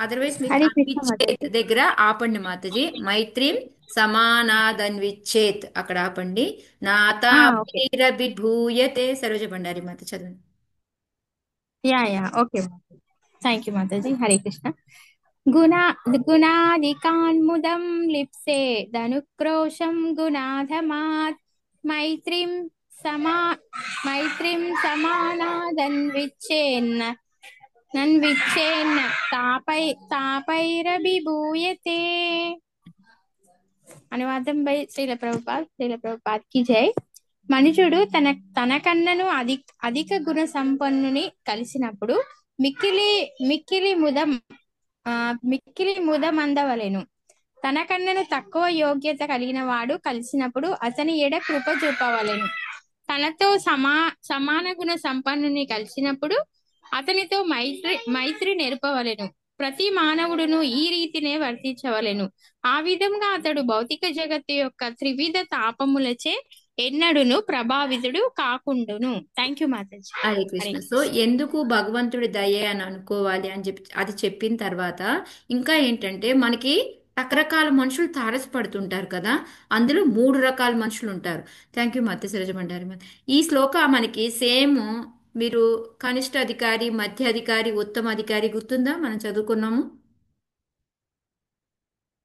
అదర్వైజ్ మీకు హరే కృష్ణ విచ్చేత్ మాతాజీ. దగ్గర ఆపండి మాతాజీ. మైత్రీం సమానాదన్విచ్చేత్ అక్కడ ఆపండి. ఓకే. నాతాపైరభిభూయతే. సరోజ బండారి మాత చదవండి. Okay Mataji. Thank you Mataji. Hare Krishna. గుణాదికాన్ముదం లిప్సే ధనుక్రోశం గుణాధమాత్ మైత్రీం సమానాదన్విచ్ఛేన్న తాపైరభిభూయతే. అనువాదం బై శ్రీల ప్రభుపాద్ కి జై. మనుషుడు తనకన్నను అధిక గుణ సంపన్నుని కలిసినప్పుడు మిక్కిలి ముదమందవలెను. తనకన్నను తక్కువ యోగ్యత కలిగిన వాడు కలిసినప్పుడు అతని ఎడ కృప చూపవలెను. తనతో సమాన గుణ సంపన్నుని కలిసినప్పుడు అతనితో మైత్రి నెరపవలెను. ప్రతి మానవుడును ఈ రీతినే వర్తించవలెను. ఆ విధంగా అతడు భౌతిక జగత్తు యొక్క త్రివిధ తాపములచే ఎన్నడును ప్రభావితుడు కాకుండును. Thank you Mataji. Hare Krishna. So ఎందుకు భగవంతుడి దయ అని అనుకోవాలి అని చెప్పి అది చెప్పిన తర్వాత ఇంకా ఏంటంటే మనకి రకరకాల మనుషులు తారసపడుతుంటారు కదా, అందులో 3 రకాల మనుషులు ఉంటారు. థ్యాంక్ యూ మత్య సరోజ బండారి మాత. ఈ శ్లోక మనకి సేమ్ మీరు కనిష్ట అధికారి, మధ్య అధికారి, ఉత్తమ అధికారి గుర్తుందా, మనం చదువుకున్నాము.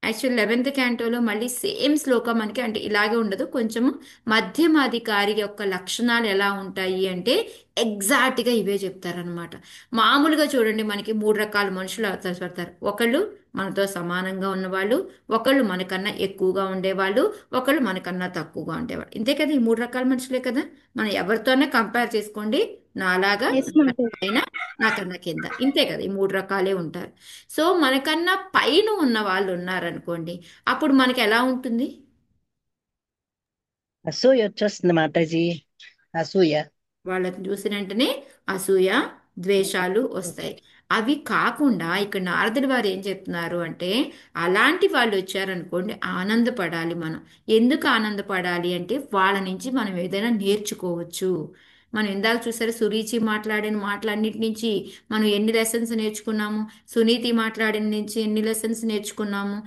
యాక్చువల్ 11th క్యాంటోలో మళ్ళీ సేమ్ శ్లోకం మనకి అంటే ఇలాగే ఉండదు, కొంచెము మధ్యమాధికారి యొక్క లక్షణాలు ఎలా ఉంటాయి అంటే ఎగ్జాక్ట్గా ఇవే చెప్తారనమాట. మామూలుగా చూడండి మనకి 3 రకాల మనుషులు అవసరపడతారు. ఒకళ్ళు మనతో సమానంగా ఉన్నవాళ్ళు, ఒకళ్ళు మనకన్నా ఎక్కువగా ఉండేవాళ్ళు, ఒకళ్ళు మనకన్నా తక్కువగా ఉండేవాళ్ళు. ఇంతే కదా, ఈ 3 రకాల మనుషులే కదా. మనం ఎవరితోనే కంపేర్ చేసుకోండి, నాలాగా పైన నాకన్నా కింద, ఇంతే కదా, ఈ 3 రకాలే ఉంటారు. సో మనకన్నా పైన ఉన్న వాళ్ళు ఉన్నారనుకోండి, అప్పుడు మనకి ఎలా ఉంటుంది? అసూయ వచ్చేస్తుంది మాతాజీ. అసూయ, వాళ్ళని చూసిన వెంటనే అసూయ, ద్వేషాలు వస్తాయి. అవి కాకుండా ఇక్కడ నారదుల వారు ఏం చెప్తున్నారు అంటే, అలాంటి వాళ్ళు వచ్చారనుకోండి ఆనందపడాలి మనం. ఎందుకు ఆనందపడాలి అంటే వాళ్ళ నుంచి మనం ఏదైనా నేర్చుకోవచ్చు. మనం ఇందాక చూసారు సురీచి మాట్లాడిన మాటలన్నిటి నుంచి మనం ఎన్ని లెసన్స్ నేర్చుకున్నాము, సునీతి మాట్లాడిన నుంచి ఎన్ని లెసన్స్ నేర్చుకున్నాము.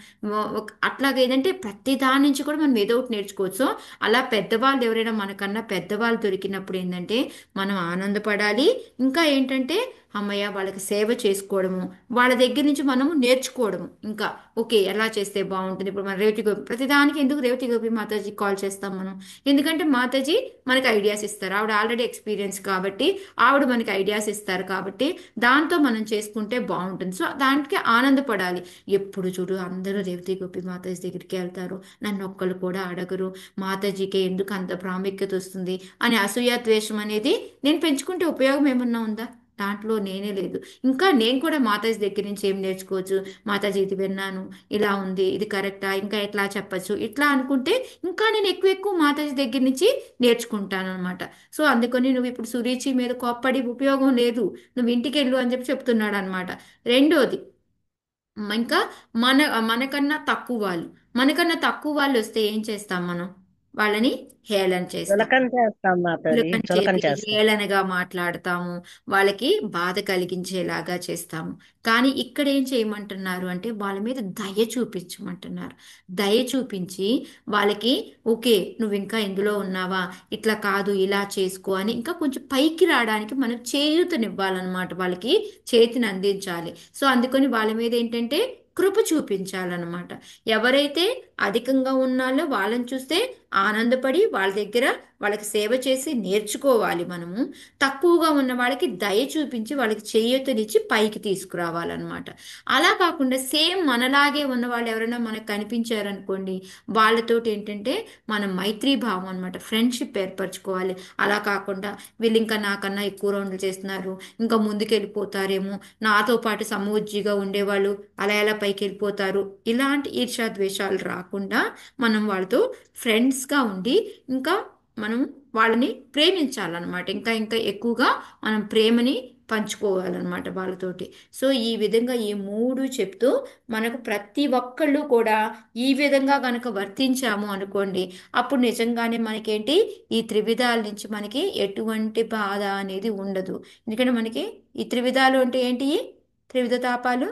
అట్లాగే ఏంటంటే ప్రతి దాని నుంచి కూడా మనం ఏదో ఒకటి నేర్చుకోవచ్చు. సో అలా పెద్దవాళ్ళు ఎవరైనా మనకన్నా పెద్దవాళ్ళు దొరికినప్పుడు ఏంటంటే మనం ఆనందపడాలి. ఇంకా ఏంటంటే అమ్మయ్య వాళ్ళకి సేవ చేసుకోవడము, వాళ్ళ దగ్గర నుంచి మనము నేర్చుకోవడము. ఇంకా ఓకే ఎలా చేస్తే బాగుంటుంది. ఇప్పుడు మన రేవతి గోపి ప్రతిదానికి ఎందుకు రేవతి గోపి మాతాజీ కాల్ చేస్తాం మనం? ఎందుకంటే మాతాజీ మనకి ఐడియాస్ ఇస్తారు. ఆవిడ ఆల్రెడీ ఎక్స్పీరియన్స్ కాబట్టి ఆవిడ మనకి ఐడియాస్ ఇస్తారు కాబట్టి దాంతో మనం చేసుకుంటే బాగుంటుంది. సో దానికి ఆనందపడాలి. ఎప్పుడు చూడు అందరూ రేవతి గోపి మాతాజీ దగ్గరికి వెళ్తారు, నన్ను ఒక్కళ్ళు కూడా అడగరు, మాతాజీకి ఎందుకు అంత ప్రాముఖ్యత వస్తుంది అని అసూయ ద్వేషం అనేది నేను పెంచుకుంటే ఉపయోగం ఏమన్నా ఉందా? దాంట్లో నేనే లేదు. ఇంకా నేను కూడా మాతాజీ దగ్గర నుంచి ఏం నేర్చుకోవచ్చు, మాతాజీ ఇది విన్నాను ఇలా ఉంది, ఇది కరెక్టా, ఇంకా ఎట్లా చెప్పచ్చు, ఇట్లా అనుకుంటే ఇంకా నేను ఎక్కువ ఎక్కువ మాతాజీ దగ్గర నుంచి నేర్చుకుంటాను అనమాట. సో అందుకని నువ్వు ఇప్పుడు సురీచి మీద కోప్పడి ఉపయోగం లేదు, నువ్వు ఇంటికి వెళ్ళు అని చెప్పి చెప్తున్నాడు అనమాట. రెండోది ఇంకా మన మనకన్నా తక్కువ వాళ్ళు, మనకన్నా తక్కువ వాళ్ళు వస్తే ఏం చేస్తాం మనం? వాళ్ళని హేళన చేస్తాం, చులకన చేస్తాం మాతాజీ, చులకన చులకన చేసి చేస్తాం. హేళనగా మాట్లాడతాము, వాళ్ళకి బాధ కలిగించేలాగా చేస్తాము. కానీ ఇక్కడ ఏం చేయమంటున్నారు అంటే వాళ్ళ మీద దయ చూపించమంటున్నారు. దయ చూపించి వాళ్ళకి ఓకే నువ్వు ఇంకా ఇందులో ఉన్నావా, ఇట్లా కాదు ఇలా చేసుకో అని ఇంకా కొంచెం పైకి రావడానికి మనం చేయూతనివ్వాలన్నమాట. వాళ్ళకి చేతిని అందించాలి. సో అందుకని వాళ్ళ మీద ఏంటంటే కృప చూపించాలన్నమాట. ఎవరైతే అధికంగా ఉన్నాలో వాళ్ళని చూస్తే ఆనందపడి వాళ్ళ దగ్గర వాళ్ళకి సేవ చేసి నేర్చుకోవాలి మనము. తక్కువగా ఉన్న వాళ్ళకి దయ చూపించి వాళ్ళకి చేయూతనిచ్చి పైకి తీసుకురావాలన్నమాట. అలా కాకుండా సేమ్ మనలాగే ఉన్న వాళ్ళు ఎవరైనా మనకు కనిపించారనుకోండి, వాళ్ళతోటి ఏంటంటే మనం మైత్రీ భావం అనమాట, ఫ్రెండ్షిప్ ఏర్పరచుకోవాలి. అలా కాకుండా వీళ్ళు ఇంకా నాకన్నా ఎక్కువ రౌండ్లు చేస్తున్నారు, ఇంకా ముందుకు వెళ్ళిపోతారేమో, నాతో పాటు సమవుజ్జిగా ఉండేవాళ్ళు అలా ఎలా పైకి వెళ్ళిపోతారు, ఇలాంటి ఈర్ష్యా ద్వేషాలు రాకుండా మనం వాళ్ళతో ఫ్రెండ్స్గా ఉండి ఇంకా మనం వాళ్ళని ప్రేమించాలన్నమాట. ఇంకా ఇంకా ఎక్కువగా మనం ప్రేమని పంచుకోవాలన్నమాట వాళ్ళతోటి. సో ఈ విధంగా ఈ మూడు చెప్తూ మనకు ప్రతి ఒక్కళ్ళు కూడా ఈ విధంగా కనుక వర్తించాము అనుకోండి, అప్పుడు నిజంగానే మనకేంటి ఈ త్రివిధాల నుంచి మనకి ఎటువంటి బాధ అనేది ఉండదు. ఎందుకంటే మనకి ఈ త్రివిధాలు అంటే ఏంటి? త్రివిధ తాపాలు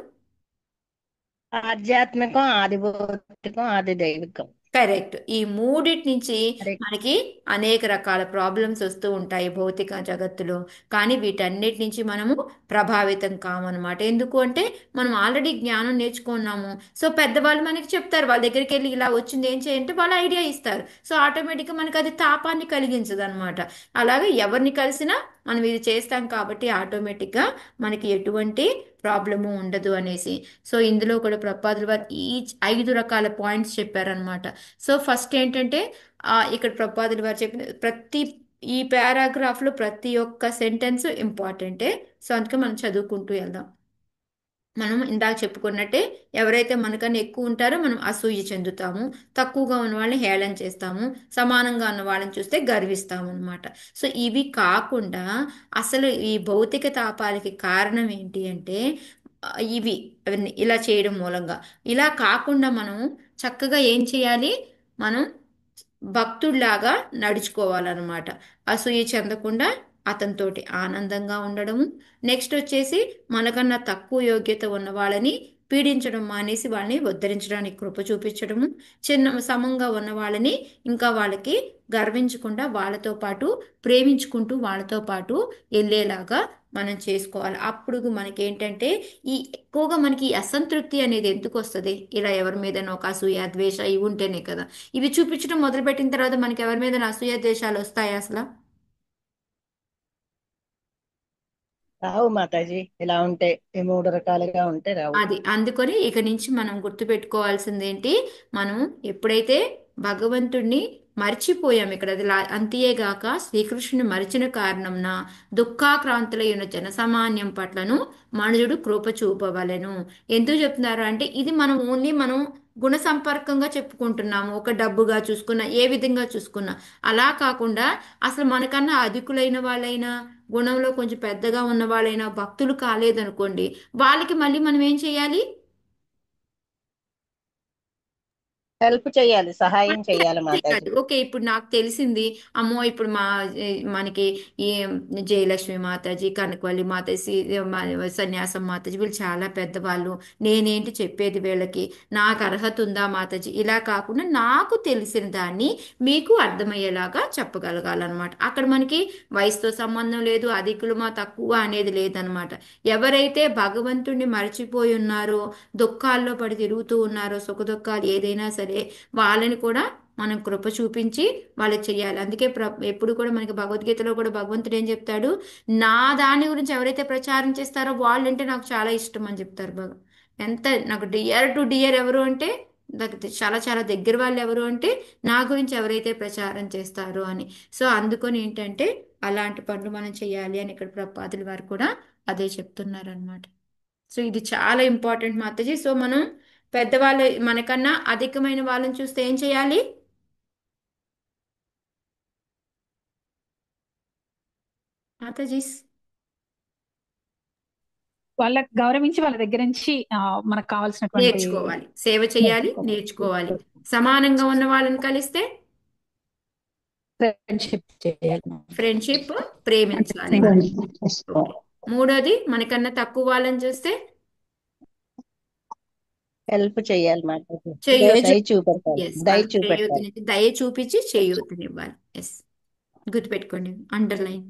ఆధ్యాత్మికం, ఆది భౌతికం, ఆది దైవికం. కరెక్ట్. ఈ మూడిటి నుంచి అదే మనకి అనేక రకాల ప్రాబ్లమ్స్ వస్తూ ఉంటాయి భౌతిక జగత్తులో. కానీ వీటన్నిటి నుంచి మనము ప్రభావితం కామన్నమాట. ఎందుకు అంటే మనం ఆల్రెడీ జ్ఞానం నేర్చుకున్నాము. సో పెద్దవాళ్ళు మనకి చెప్తారు, వాళ్ళ దగ్గరికి వెళ్ళి ఇలా వచ్చింది ఏం చేయంటే వాళ్ళు ఐడియా ఇస్తారు. సో ఆటోమేటిక్గా మనకి అది తాపాన్ని కలిగించదు అనమాట. అలాగే ఎవరిని కలిసినా మనం ఇది చేస్తాం కాబట్టి ఆటోమేటిక్గా మనకి ఎటువంటి ప్రాబ్లము ఉండదు అనేసి. సో ఇందులో కూడా ప్రపాదులు వారు ఈ 5 రకాల పాయింట్స్ చెప్పారనమాట. సో ఫస్ట్ ఏంటంటే ఇక్కడ ప్రపాదులు వారు చెప్పిన ప్రతి ఈ పారాగ్రాఫ్లో ప్రతి ఒక్క సెంటెన్స్ ఇంపార్టెంటే. సో అందుకే మనం చదువుకుంటూ వెళ్దాం. మనం ఇందాక చెప్పుకున్నట్టే ఎవరైతే మనకన్నా ఎక్కువ ఉంటారో మనం అసూయ చెందుతాము, తక్కువగా ఉన్న వాళ్ళని హేళన చేస్తాము, సమానంగా ఉన్న వాళ్ళని చూస్తే గర్విస్తాము అనమాట. సో ఇవి కాకుండా అసలు ఈ భౌతిక తాపాలకి కారణం ఏంటి అంటే ఇవి అవన్నీ ఇలా చేయడం మూలంగా. ఇలా కాకుండా మనం చక్కగా ఏం చేయాలి? మనం భక్తుడిలాగా నడుచుకోవాలన్నమాట. అసూయ చెందకుండా అతనితోటి ఆనందంగా ఉండడము. నెక్స్ట్ వచ్చేసి మనకన్నా తక్కువ యోగ్యత ఉన్న వాళ్ళని పీడించడం మానేసి వాళ్ళని ఉద్ధరించడానికి కృప చూపించడము. చిన్న సమంగా ఉన్న వాళ్ళని ఇంకా వాళ్ళకి గర్వించకుండా వాళ్ళతో పాటు ప్రేమించుకుంటూ వాళ్ళతో పాటు వెళ్ళేలాగా మనం చేసుకోవాలి. అప్పుడు మనకి ఏంటంటే ఈ ఎక్కువగా మనకి ఈ అసంతృప్తి అనేది ఎందుకు వస్తుంది? ఇలా ఎవరి మీద ఒక అసూయ ద్వేష ఇవి ఉంటేనే కదా. ఇవి చూపించడం మొదలుపెట్టిన తర్వాత మనకి ఎవరి మీద అసూయ ద్వేషాలు వస్తాయి అసలు? రావు మాతాజీ. ఇలా ఉంటే ఈ 3 రకాలుగా ఉంటే రావు. అది అందుకొని ఇక నుంచి మనం గుర్తుపెట్టుకోవాల్సింది ఏంటి? మనం ఎప్పుడైతే భగవంతుడిని మర్చిపోయాం ఇక్కడ అది అంతేగాక శ్రీకృష్ణుని మరిచిన కారణంన దుఃఖాక్రాంతులైన జనసామాన్యం పట్లను మనుజుడు కృప చూపవలెను. ఎందుకు చెప్తున్నారు అంటే ఇది మనం ఓన్లీ మనం గుణ సంపర్కంగా చెప్పుకుంటున్నాము. ఒక డబ్బుగా చూసుకున్నా ఏ విధంగా చూసుకున్నా అలా కాకుండా అసలు మనకన్నా అధికులైన వాళ్ళైనా గుణంలో కొంచెం పెద్దగా ఉన్న వాళ్ళైనా భక్తులు కాలేదనుకోండి, వాళ్ళకి మళ్ళీ మనం ఏం చేయాలి? హెల్ప్ చేయాలి, సహాయం అంటే చేయాలి మాతాజీ. చెయ్యాలి. ఓకే ఇప్పుడు నాకు తెలిసింది. అమ్మో ఇప్పుడు మనకి ఈ జయలక్ష్మి మాతాజీ, కనకవల్లి మాతాజీ, సన్యాసం మాతాజీ వీళ్ళు చాలా పెద్దవాళ్ళు. నేనేంటి చెప్పేది వీళ్ళకి, నాకు అర్హత ఉందా మాతాజీ? ఇలా కాకుండా నాకు తెలిసిన దాన్ని మీకు అర్థమయ్యేలాగా చెప్పగలగాలన్నమాట. అక్కడ మనకి వయసుతో సంబంధం లేదు, అధికులమా తక్కువ అనేది లేదనమాట. ఎవరైతే భగవంతుణ్ణి మర్చిపోయి ఉన్నారో, దుఃఖాల్లో పడి తిరుగుతూ ఉన్నారో, సుఖ దుఃఖాలు ఏదైనా సరే వాళ్ళని కూడా మనం కృప చూపించి వాళ్ళకి చెయ్యాలి. అందుకే ఎప్పుడు కూడా మనకి భగవద్గీతలో కూడా భగవంతుడు ఏం చెప్తాడు, నా దాని గురించి ఎవరైతే ప్రచారం చేస్తారో వాళ్ళంటే నాకు చాలా ఇష్టం అని చెప్తారు. ఎంత నాకు డియర్ టు డియర్ ఎవరు అంటే, నాకు చాలా చాలా దగ్గర వాళ్ళు ఎవరు అంటే నా గురించి ఎవరైతే ప్రచారం చేస్తారో అని. సో అందుకని ఏంటంటే అలాంటి పనులు మనం చేయాలి అని ఇక్కడ ప్రపాదుల వారు కూడా అదే చెప్తున్నారు అనమాట. సో ఇది చాలా ఇంపార్టెంట్ మాతాజీ. సో మనం పెద్దవాళ్ళు మనకన్నా అధికమైన వాళ్ళని చూస్తే ఏం చేయాలి? మాతాజీ వాళ్ళకి గౌరవించి వాళ్ళ దగ్గర నుంచి మనకు కావాల్సినటువంటి నేర్చుకోవాలి, సేవ చేయాలి, నేర్చుకోవాలి. సమానంగా ఉన్న వాళ్ళని కలిస్తే ఫ్రెండ్షిప్ చేయాలి. ఫ్రెండ్షిప్, ప్రేమించాలి. ఓకే. మూడోది మనకన్నా తక్కువ వాళ్ళని చూస్తే హెల్ప్ చేయాలి మాతాజీ. చేయూత. దయ చూపెట్టాలి, ఎస్, దయ వాళ్ళకి చూపెట్టాలి. దయ చూపించి చేయూతనివ్వాలి. ఎస్, గుర్తుపెట్టుకోండి, అండర్లైన్.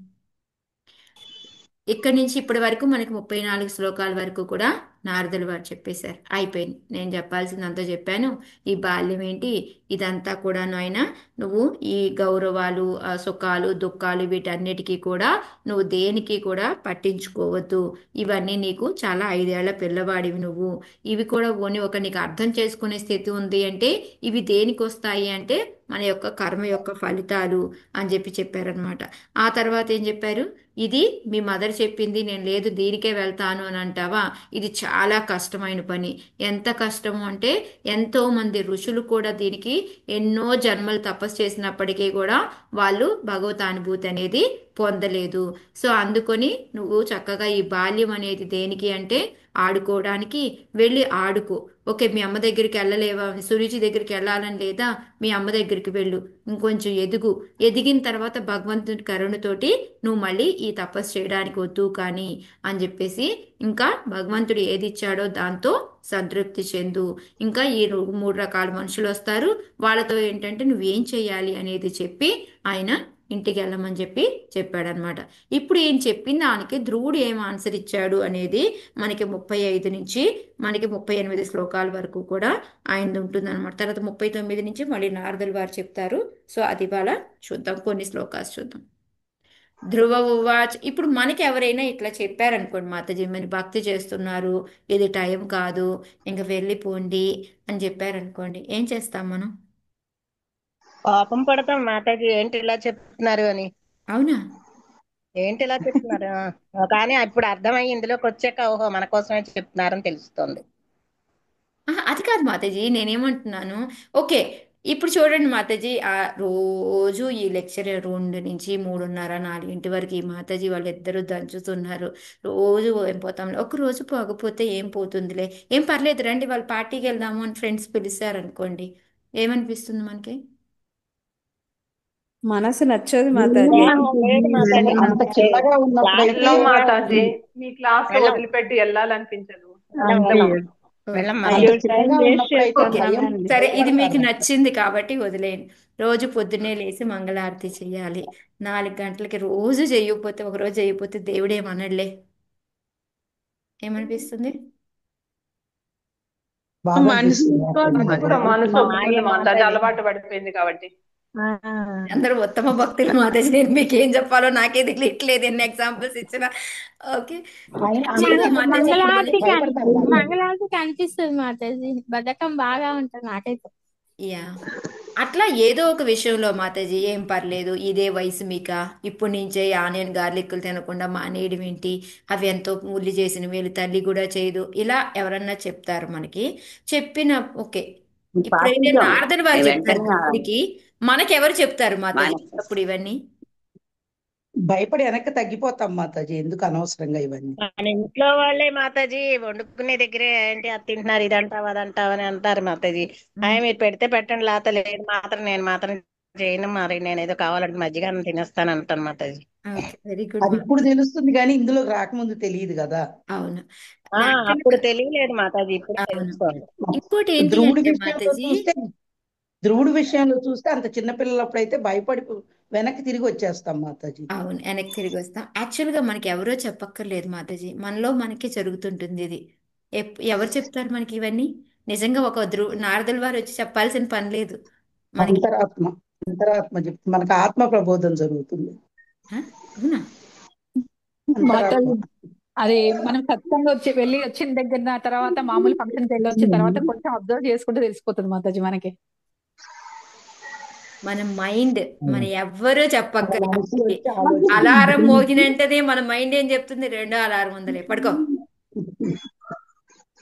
ఇక్కడి నుంచి ఇప్పటి వరకు మనకి 34 శ్లోకాల వరకు కూడా నారదుల వారు చెప్పేశారు. అయిపోయింది, నేను చెప్పాల్సిందంతా చెప్పాను. ఈ బాల్యం ఏంటి ఇదంతా కూడాను అయినా నువ్వు ఈ గౌరవాలు, సుఖాలు, దుఃఖాలు వీటన్నిటికీ కూడా నువ్వు దేనికి కూడా పట్టించుకోవద్దు. ఇవన్నీ నీకు చాలా 5 ఏళ్ల పిల్లవాడివి నువ్వు. ఇవి కూడా ఓని ఒక నీకు అర్థం చేసుకునే స్థితి ఉంది అంటే ఇవి దేనికి వస్తాయి అంటే మన యొక్క కర్మ యొక్క ఫలితాలు అని చెప్పారనమాట. ఆ తర్వాత ఏం చెప్పారు, ఇది మీ మదర్ చెప్పింది నేను లేదు దీనికే వెళ్తాను అని అంటావా, ఇది చాలా కష్టమైన పని. ఎంత కష్టము అంటే ఎంతో మంది ఋషులు కూడా దీనికి ఎన్నో జన్మలు తపస్సు చేసినప్పటికీ కూడా వాళ్ళు భగవతానుభూతి అనేది పొందలేదు. సో అందుకొని నువ్వు చక్కగా ఈ బాల్యం అనేది దేనికి అంటే ఆడుకోవడానికి వెళ్ళి ఆడుకో. ఓకే మీ అమ్మ దగ్గరికి వెళ్ళలేవా, సురుచి దగ్గరికి వెళ్ళాలని లేదా, మీ అమ్మ దగ్గరికి వెళ్ళు, ఇంకొంచెం ఎదిగిన తర్వాత భగవంతుడి కరుణతోటి నువ్వు మళ్ళీ ఈ తపస్సు చేయడానికి వద్దు కానీ అని చెప్పేసి, ఇంకా భగవంతుడు ఏది ఇచ్చాడో దాంతో సంతృప్తి చెందు. ఇంకా ఈ 3 రకాల మనుషులు వస్తారు, వాళ్ళతో ఏంటంటే నువ్వేం చేయాలి అనేది చెప్పి ఆయన ఇంటికి వెళ్ళమని చెప్పాడనమాట. ఇప్పుడు ఏం చెప్పిన దానికి ధ్రువుడు ఏం ఆన్సర్ ఇచ్చాడు అనేది మనకి 35 నుంచి మనకి 38 శ్లోకాల వరకు కూడా ఆయన ఉంటుంది అనమాట. తర్వాత 39 నుంచి మళ్ళీ నారదుల వారు చెప్తారు. సో అది ఇవాళ చూద్దాం, కొన్ని శ్లోకాలు చూద్దాం. ధ్రువ ఉవాచ్. ఇప్పుడు మనకి ఎవరైనా ఇట్లా చెప్పారనుకోండి, మాతాజీ మీరు భక్తి చేస్తున్నారు, ఇది టైం కాదు, ఇంక వెళ్ళిపోండి అని చెప్పారనుకోండి, ఏం చేస్తాం మనం? కోపం పడతాం మాతాజీ, ఏంటి ఇలా చెప్తున్నారు అని. అవునా? ఏంటి ఇలా చెప్తున్నారు కానీ ఇప్పుడు అర్థమయ్యి ఇందులోకి వచ్చాక ఓహో మన కోసమే చెప్తున్నారని తెలుస్తుంది. అది కాదు మాతాజీ, నేనేమంటున్నాను, ఓకే ఇప్పుడు చూడండి మాతాజీ, రోజు ఈ లెక్చర్ 2 నుంచి 3:30, 4 వరకు ఈ మాతాజీ వాళ్ళిద్దరూ దంచుతున్నారు. రోజు ఏం పోతాం, ఒక రోజు పోకపోతే ఏం పోతుందిలే, ఏం పర్లేదు రండి వాళ్ళ పార్టీకి వెళ్దాము అని ఫ్రెండ్స్ పిలిచారనుకోండి, ఏమనిపిస్తుంది మనకి? మనసు నచ్చదు మాతాజీ. లేదు మాతాజీ, అంత చిన్నగా ఉన్నప్పుడైతే క్లాస్లో మాతాజీ మీ క్లాస్ వెళ్ళం. వదిలిపెట్టి వెళ్ళాలనిపించదు. వెళ్ళం. వెళ్ళం అంత మాతాజీ. చిన్నగా ఉన్నప్పుడైతే ఓకే భయం సరే, ఇది మీకు నచ్చింది కాబట్టి వదిలేయండి. రోజు పొద్దున్నే లేచి మంగళారతి చేయాలి 4 గంటలకి. రోజు చేయకపోతే, ఒక రోజు చేయకపోతే దేవుడు ఏమనడులే. ఏమనిపిస్తుంది? బాగా మనసు చేస్తున్నారు. అది కూడా మనసు మాయ ఒప్పుకుంది మాతాజీ, మాతాజీ. అలవాటు పడిపోయింది కాబట్టి. అందరూ ఉత్తమ భక్తులు మాతాజీ, నేను మీకు ఏం చెప్పాలో నాకే తెలియట్లేదు, ఎన్ని ఎగ్జాంపుల్స్ ఇచ్చినా. ఓకే యాక్చువల్గా మాతాజీ ఇప్పుడు మంగళారతి కనిపిస్తుంది మాతాజీ, బద్ధకం బాగా ఉంటుంది నాకైతే. యా అట్లా ఏదో ఒక విషయంలో మాతాజీ ఏం పర్లేదు, ఇదే వయసు మీక, ఇప్పుడు నుంచే ఆనియన్ గార్లిక్లు తినకుండా మానేయడం ఏంటి, అవి ఎంతో ఉల్లి చేసిన వీళ్ళు తల్లి కూడా చేయదు, ఇలా ఎవరన్నా చెప్తారు మనకి. చెప్పిన ఓకే, ఇప్పుడైతే నారదుల వారు చెప్తారు ఇప్పటికి, మనకెవరు చెప్తారు మాతాజీ అప్పుడు ఇవన్నీ? భయపడి వెనక్కి తగ్గిపోతాం మాతాజీ, ఎందుకు అనవసరంగా ఇవన్నీ. మన ఇంట్లో వాళ్ళే మాతాజీ వండుకునే దగ్గరే ఏంటి అది తింటున్నారు ఇది అంటావు అది అంటావు అని అంటారు మాతాజీ. అయ్యా మీరు పెడితే పెట్టండి లేకపోతే లేదు మాత్రం నేను మాత్రం చేయను, మరి నేను ఏదో కావాలంటే మజ్జిగ అన్నం తినేస్తాను అంటాను మాతాజీ. ఓకే, వెరీ గుడ్ అది మా. ఇప్పుడు తెలుస్తుంది కానీ ఇందులోకి రాకముందు తెలియదు కదా. అవును, ఆ యాక్చువల్గా అప్పుడు తెలియలేదు మాతాజీ, ఇప్పుడు అవును. తెలుసుకోండి. ఇంకోటి ఏంటి ధ్రువుడి అంటే విషయంలో మాతాజీ, చూస్తే ధ్రువుడి విషయంలో చూస్తే అంత చిన్నపిల్లలప్పుడైతే భయపడి వెనక్కి తిరిగి వచ్చేస్తాం మాతాజీ. అవును, వెనక్కి తిరిగి వస్తాం. యాక్చువల్గా మనకి ఎవరో చెప్పక్కర్లేదు మాతాజీ, మనలో మనకి జరుగుతుంటుంది ఇది. ఎవరు చెప్తారు మనకి ఇవన్నీ? నిజంగా ఒక నారదుల వారు వచ్చి చెప్పాల్సిన పని లేదు మనకి. అంతరాత్మ అంతరాత్మ చెప్తుంది మనకు, ఆత్మ ప్రబోధం జరుగుతుంది. ఆ? అవునా? అంతరాత్మ. మాతాజీ అది మనం ఖచ్చితంగా వెళ్ళి వచ్చిన దగ్గర తర్వాత మామూలు ఫంక్షన్కి వెళ్ళి వచ్చిన తర్వాత కొంచెం అబ్జర్వ్ చేసుకుంటే తెలిసిపోతుంది మాతాజీ మనకి. మన మైండ్, మన ఎవ్వరూ మన చెప్పక్కర్లేదు. మనసులో వచ్చి అలారం ఆలోచన. మోగినంటనే మన మైండ్ ఏం చెప్తుంది? రెండో అలారం ఉందలే, పడుకో.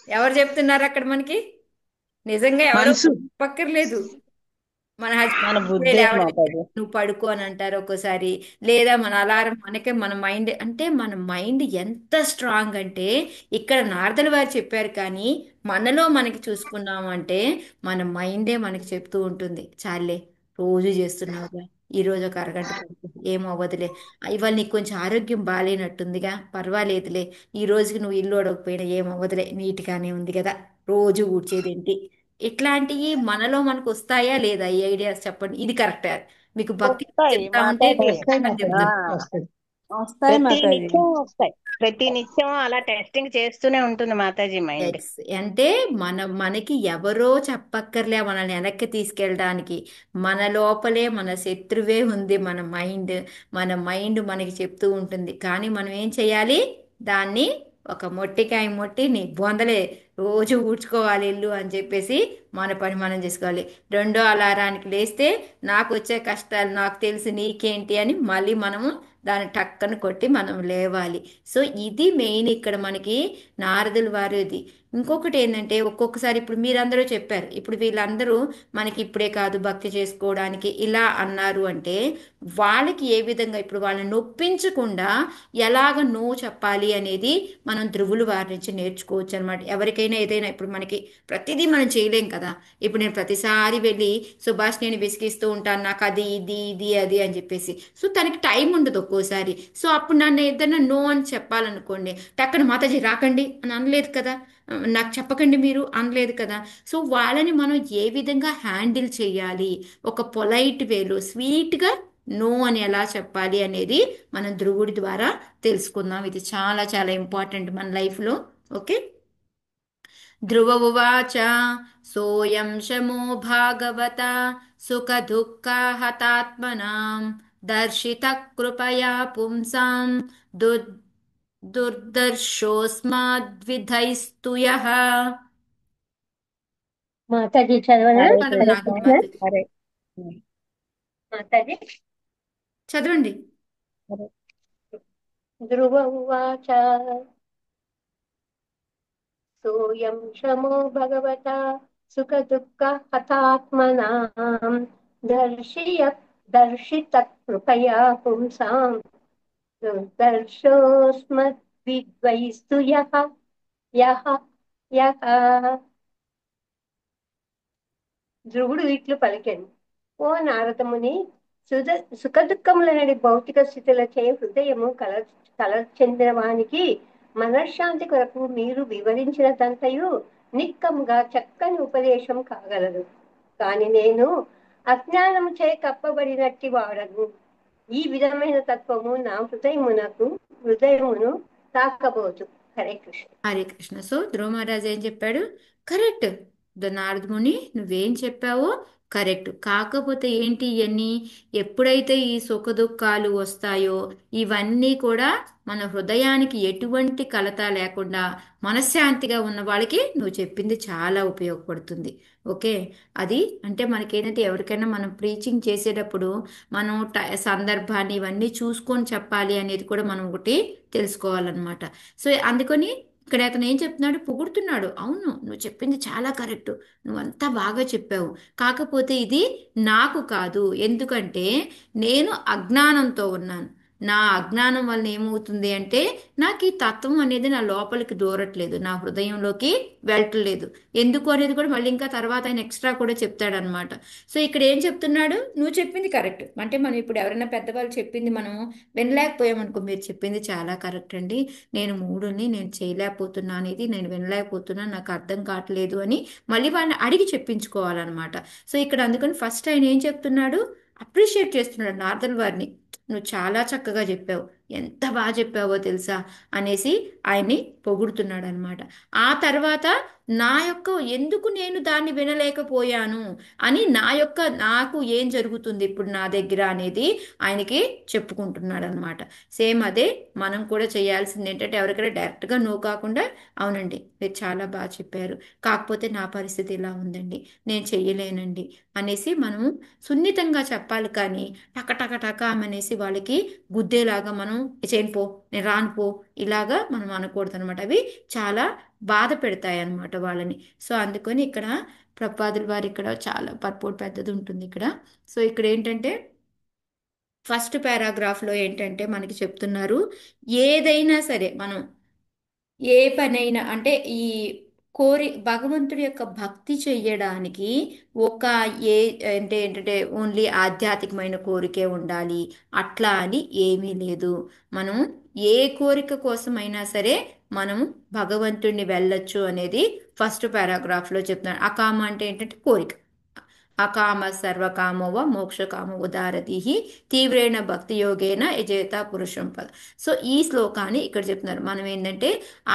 ఎవరు చెప్తున్నారు అక్కడ మనకి? నిజంగా ఎవరో మనసు చెప్పక్కర్లేదు. మన మన హస్బెండ్ బుద్ధే లేవడం, మాతాజీ. నువ్వు పడుకో అని అంటారు ఒక్కోసారి. లేదా మన అలారం మనకే, మన మైండ్ అంటే మన మైండ్ ఎంత స్ట్రాంగ్ అంటే ఇక్కడ నారదుల వారు చెప్పారు కానీ మనలో మనకి చూసుకున్నాము అంటే మన మైండే మనకి చెప్తూ ఉంటుంది, చాలే రోజు చేస్తున్నావుగా, ఈ రోజు ఒక అరగంట పడుకో, ఏమవ్వదులే, ఇవాళ నీకు కొంచెం ఆరోగ్యం బాగాలేనట్టుందిగా, పర్వాలేదులే, ఈ రోజుకి నువ్వు ఇల్లు అడగకపోయినా ఏమవ్వదులే, నీట్గానే ఉంది కదా, రోజు ఊడ్చేదేంటి, ఇట్లాంటివి మనలో మనకు వస్తాయా లేదా? ఈ ఐడియాస్ చెప్పండి. ఇది కరెక్ట్. మీకు భక్తి వస్తాయి చెప్తా ఉంటే మాతాజీ. వస్తాయి ఖచ్చితంగా మాతాజీ, ఆ చెప్తుంది. వస్తాయి. వస్తాయి ప్రతి మాతాజీ. నిత్యం వస్తాయి, ప్రతి నిత్యం అలా టెస్టింగ్ చేస్తూనే ఉంటుంది మాతాజీ మైండ్. ఎస్ అంటే మనకి ఎవరో చెప్పక్కర్లే మనల్ని వెనక్కి తీసుకెళ్ళడానికి. మన లోపలే మన శత్రువే ఉంది, మన మైండ్ మనకి చెప్తూ ఉంటుంది. కానీ మనం ఏం చేయాలి? దాన్ని ఒక మొట్టికాయ మొట్టి నీ బొందలే, రోజు ఊడ్చుకోవాలి ఇల్లు అని చెప్పేసి మన పని మనం చేసుకోవాలి. రెండో అలారానికి లేస్తే నాకు వచ్చే కష్టాలు నాకు తెలుసు నీకేంటి అని మళ్ళీ మనము దాన్ని టక్కన కొట్టి మనం లేవాలి. సో ఇది మెయిన్ ఇక్కడ మనకి నారదుల వారిది. ఇంకొకటి ఏంటంటే ఒక్కొక్కసారి ఇప్పుడు మీరందరూ చెప్పారు, ఇప్పుడు వీళ్ళందరూ మనకి ఇప్పుడే కాదు భక్తి చేసుకోవడానికి ఇలా అన్నారు అంటే వాళ్ళకి ఏ విధంగా ఇప్పుడు వాళ్ళని నొప్పించకుండా ఎలాగ నో చెప్పాలి అనేది మనం ధ్రువుల వారి నుంచి నేర్చుకోవచ్చు అనమాట. ఎవరికైనా ఏదైనా ఇప్పుడు మనకి ప్రతిదీ మనం చేయలేం కదా. ఇప్పుడు నేను ప్రతిసారి వెళ్ళి సుభాష్ నేను విసిగిస్తూ ఉంటాను, నాకు అది ఇది ఇది అది అని చెప్పేసి. సో తనకి టైం ఉండదు ఒక్కోసారి. సో అప్పుడు నన్ను ఏదైనా నో అని చెప్పాలనుకోండి, టక్కన మాతాజీ రాకండి అని అనలేదు కదా, నాకు చెప్పకండి మీరు అనలేదు కదా. సో వాళ్ళని మనం ఏ విధంగా హ్యాండిల్ చేయాలి, ఒక పొలైట్ వేలో స్వీట్గా నో అని ఎలా చెప్పాలి అనేది మనం ధ్రువుడి ద్వారా తెలుసుకుందాం. ఇది చాలా చాలా ఇంపార్టెంట్ మన లైఫ్లో. ఓకే. ధ్రువ ఉవాచ సోయం శమో భాగవత సుఖ దుఃఖాహతాత్మనాం దర్శిత కృపయా పుంసాం దుర్ దుర్దర్శోస్మాద్విధైస్తు యః. మాతాజీ చదవనా? హరే మనం కృష్ణ. నాగుల మాతాజీ హరే మాతాజీ చదవండి. హరే. ధ్రువ ఉవాచ సోయం శమో భగవత సుఖ దుఃఖ హతాత్మనాం దర్శిత కృపయా పుంసాం దుర్దర్శోస్మద్విద్వైస్తు యః యః యః. ధ్రువుడు ఇట్లు పలికెను, ఓ నారదముని, సుఖ దుఃఖములనడి భౌతిక స్థితులచే హృదయము కల చెందిన వానికి మనశ్శాంతి కొరకు మీరు వివరించినదంతయు నిక్కముగా చక్కని ఉపదేశం కాగలదు. కాని నేను అజ్ఞానము చే కప్పబడినట్టి వాడను. ఈ విధమైన తత్వము నా హృదయమును తాకబోదు. హరే కృష్ణ. హరే కృష్ణ. సో ధ్రువ మహారాజ్ ఏం చెప్పాడు? కరెక్ట్. నారదముని నువ్వేం చెప్పావో కరెక్ట్. కాకపోతే ఏంటి ఇవన్నీ, ఎప్పుడైతే ఈ సుఖ దుఃఖాలు వస్తాయో ఇవన్నీ కూడా మన హృదయానికి ఎటువంటి కలత లేకుండా మనశ్శాంతిగా ఉన్న వాళ్ళకి నువ్వు చెప్పింది చాలా ఉపయోగపడుతుంది. ఓకే. అది అంటే మనకేంటంటే ఎవరికైనా మనం ప్రీచింగ్ చేసేటప్పుడు మనం సందర్భాన్ని ఇవన్నీ చూసుకొని చెప్పాలి అనేది కూడా మనం ఒకటి తెలుసుకోవాలన్నమాట. సో అందుకని ఇక్కడ అతను ఏం చెప్తున్నాడు? పొగుడుతున్నాడు. అవును, నువ్వు చెప్పింది చాలా కరెక్ట్, నువ్వంతా బాగా చెప్పావు. కాకపోతే ఇది నాకు కాదు, ఎందుకంటే నేను అజ్ఞానంతో ఉన్నాను. నా అజ్ఞానం వల్ల ఏమవుతుంది అంటే నాకు ఈ తత్వం అనేది నా లోపలికి దూరట్లేదు, నా హృదయంలోకి వెళ్ళట్లేదు. ఎందుకు అనేది కూడా మళ్ళీ ఇంకా తర్వాత ఆయన ఎక్స్ట్రా కూడా చెప్తాడనమాట. సో ఇక్కడ ఏం చెప్తున్నాడు, నువ్వు చెప్పింది కరెక్ట్. అంటే మనం ఇప్పుడు ఎవరైనా పెద్దవాళ్ళు చెప్పింది మనం వినలేకపోయామనుకో, మీరు చెప్పింది చాలా కరెక్ట్ అండి, నేను మూడుని నేను చేయలేకపోతున్నా అనేది, నేను వినలేకపోతున్నా, నాకు అర్థం కావట్లేదు అని మళ్ళీ వాళ్ళని అడిగి చెప్పించుకోవాలన్నమాట. సో ఇక్కడ అందుకని ఫస్ట్ ఆయన ఏం చెప్తున్నాడు, అప్రిషియేట్ చేస్తున్నాడు నారదుల వారిని. నువ్వు చాలా చక్కగా చెప్పావు, ఎంత బాగా చెప్పావో తెలుసా అనేసి ఆయన్ని పొగుడుతున్నాడు అనమాట. ఆ తర్వాత నా యొక్క ఎందుకు నేను దాన్ని వినలేకపోయాను అని, నాకు ఏం జరుగుతుంది ఇప్పుడు నా దగ్గర అనేది ఆయనకి చెప్పుకుంటున్నాడు అనమాట. సేమ్ అదే మనం కూడా చేయాల్సింది ఏంటంటే, ఎవరికైనా డైరెక్ట్గా నో కాకుండా, అవునండి మీరు చాలా బాగా చెప్పారు, కాకపోతే నా పరిస్థితి ఇలా ఉందండి, నేను చెయ్యలేనండి అనేసి మనము సున్నితంగా చెప్పాలి. కానీ టక టక టక అనేసి వాళ్ళకి గుద్దేలాగా మనం చేయను పో, నేను రాను పో, ఇలాగా మనం అనకూడదు అనమాట. అవి చాలా బాధ పెడతాయి అన్నమాట వాళ్ళని. సో అందుకని ఇక్కడ ప్రపాదుల వారు ఇక్కడ చాలా పర్పోర్ట్ పెద్దది ఉంటుంది ఇక్కడ. సో ఇక్కడ ఏంటంటే ఫస్ట్ పారాగ్రాఫ్లో ఏంటంటే మనకి చెప్తున్నారు, ఏదైనా సరే మనం ఏ పనైనా అంటే ఈ భగవంతుడి యొక్క భక్తి చెయ్యడానికి ఒక ఏ అంటే ఏంటంటే ఓన్లీ ఆధ్యాత్మికమైన కోరికే ఉండాలి అట్లా అని ఏమీ లేదు. మనం ఏ కోరిక కోసమైనా సరే మనం భగవంతుడిని వెళ్ళొచ్చు అనేది ఫస్ట్ పారాగ్రాఫ్లో చెప్తున్నాడు. అకామ అంటే ఏంటంటే కోరిక. అకామ సర్వకామోవ మోక్షకామో ఉదారతి తీవ్రేణ భక్తి యోగేన యజేత పురుషం పద. సో ఈ శ్లోకాన్ని ఇక్కడ చెప్తున్నారు. మనం ఏంటంటే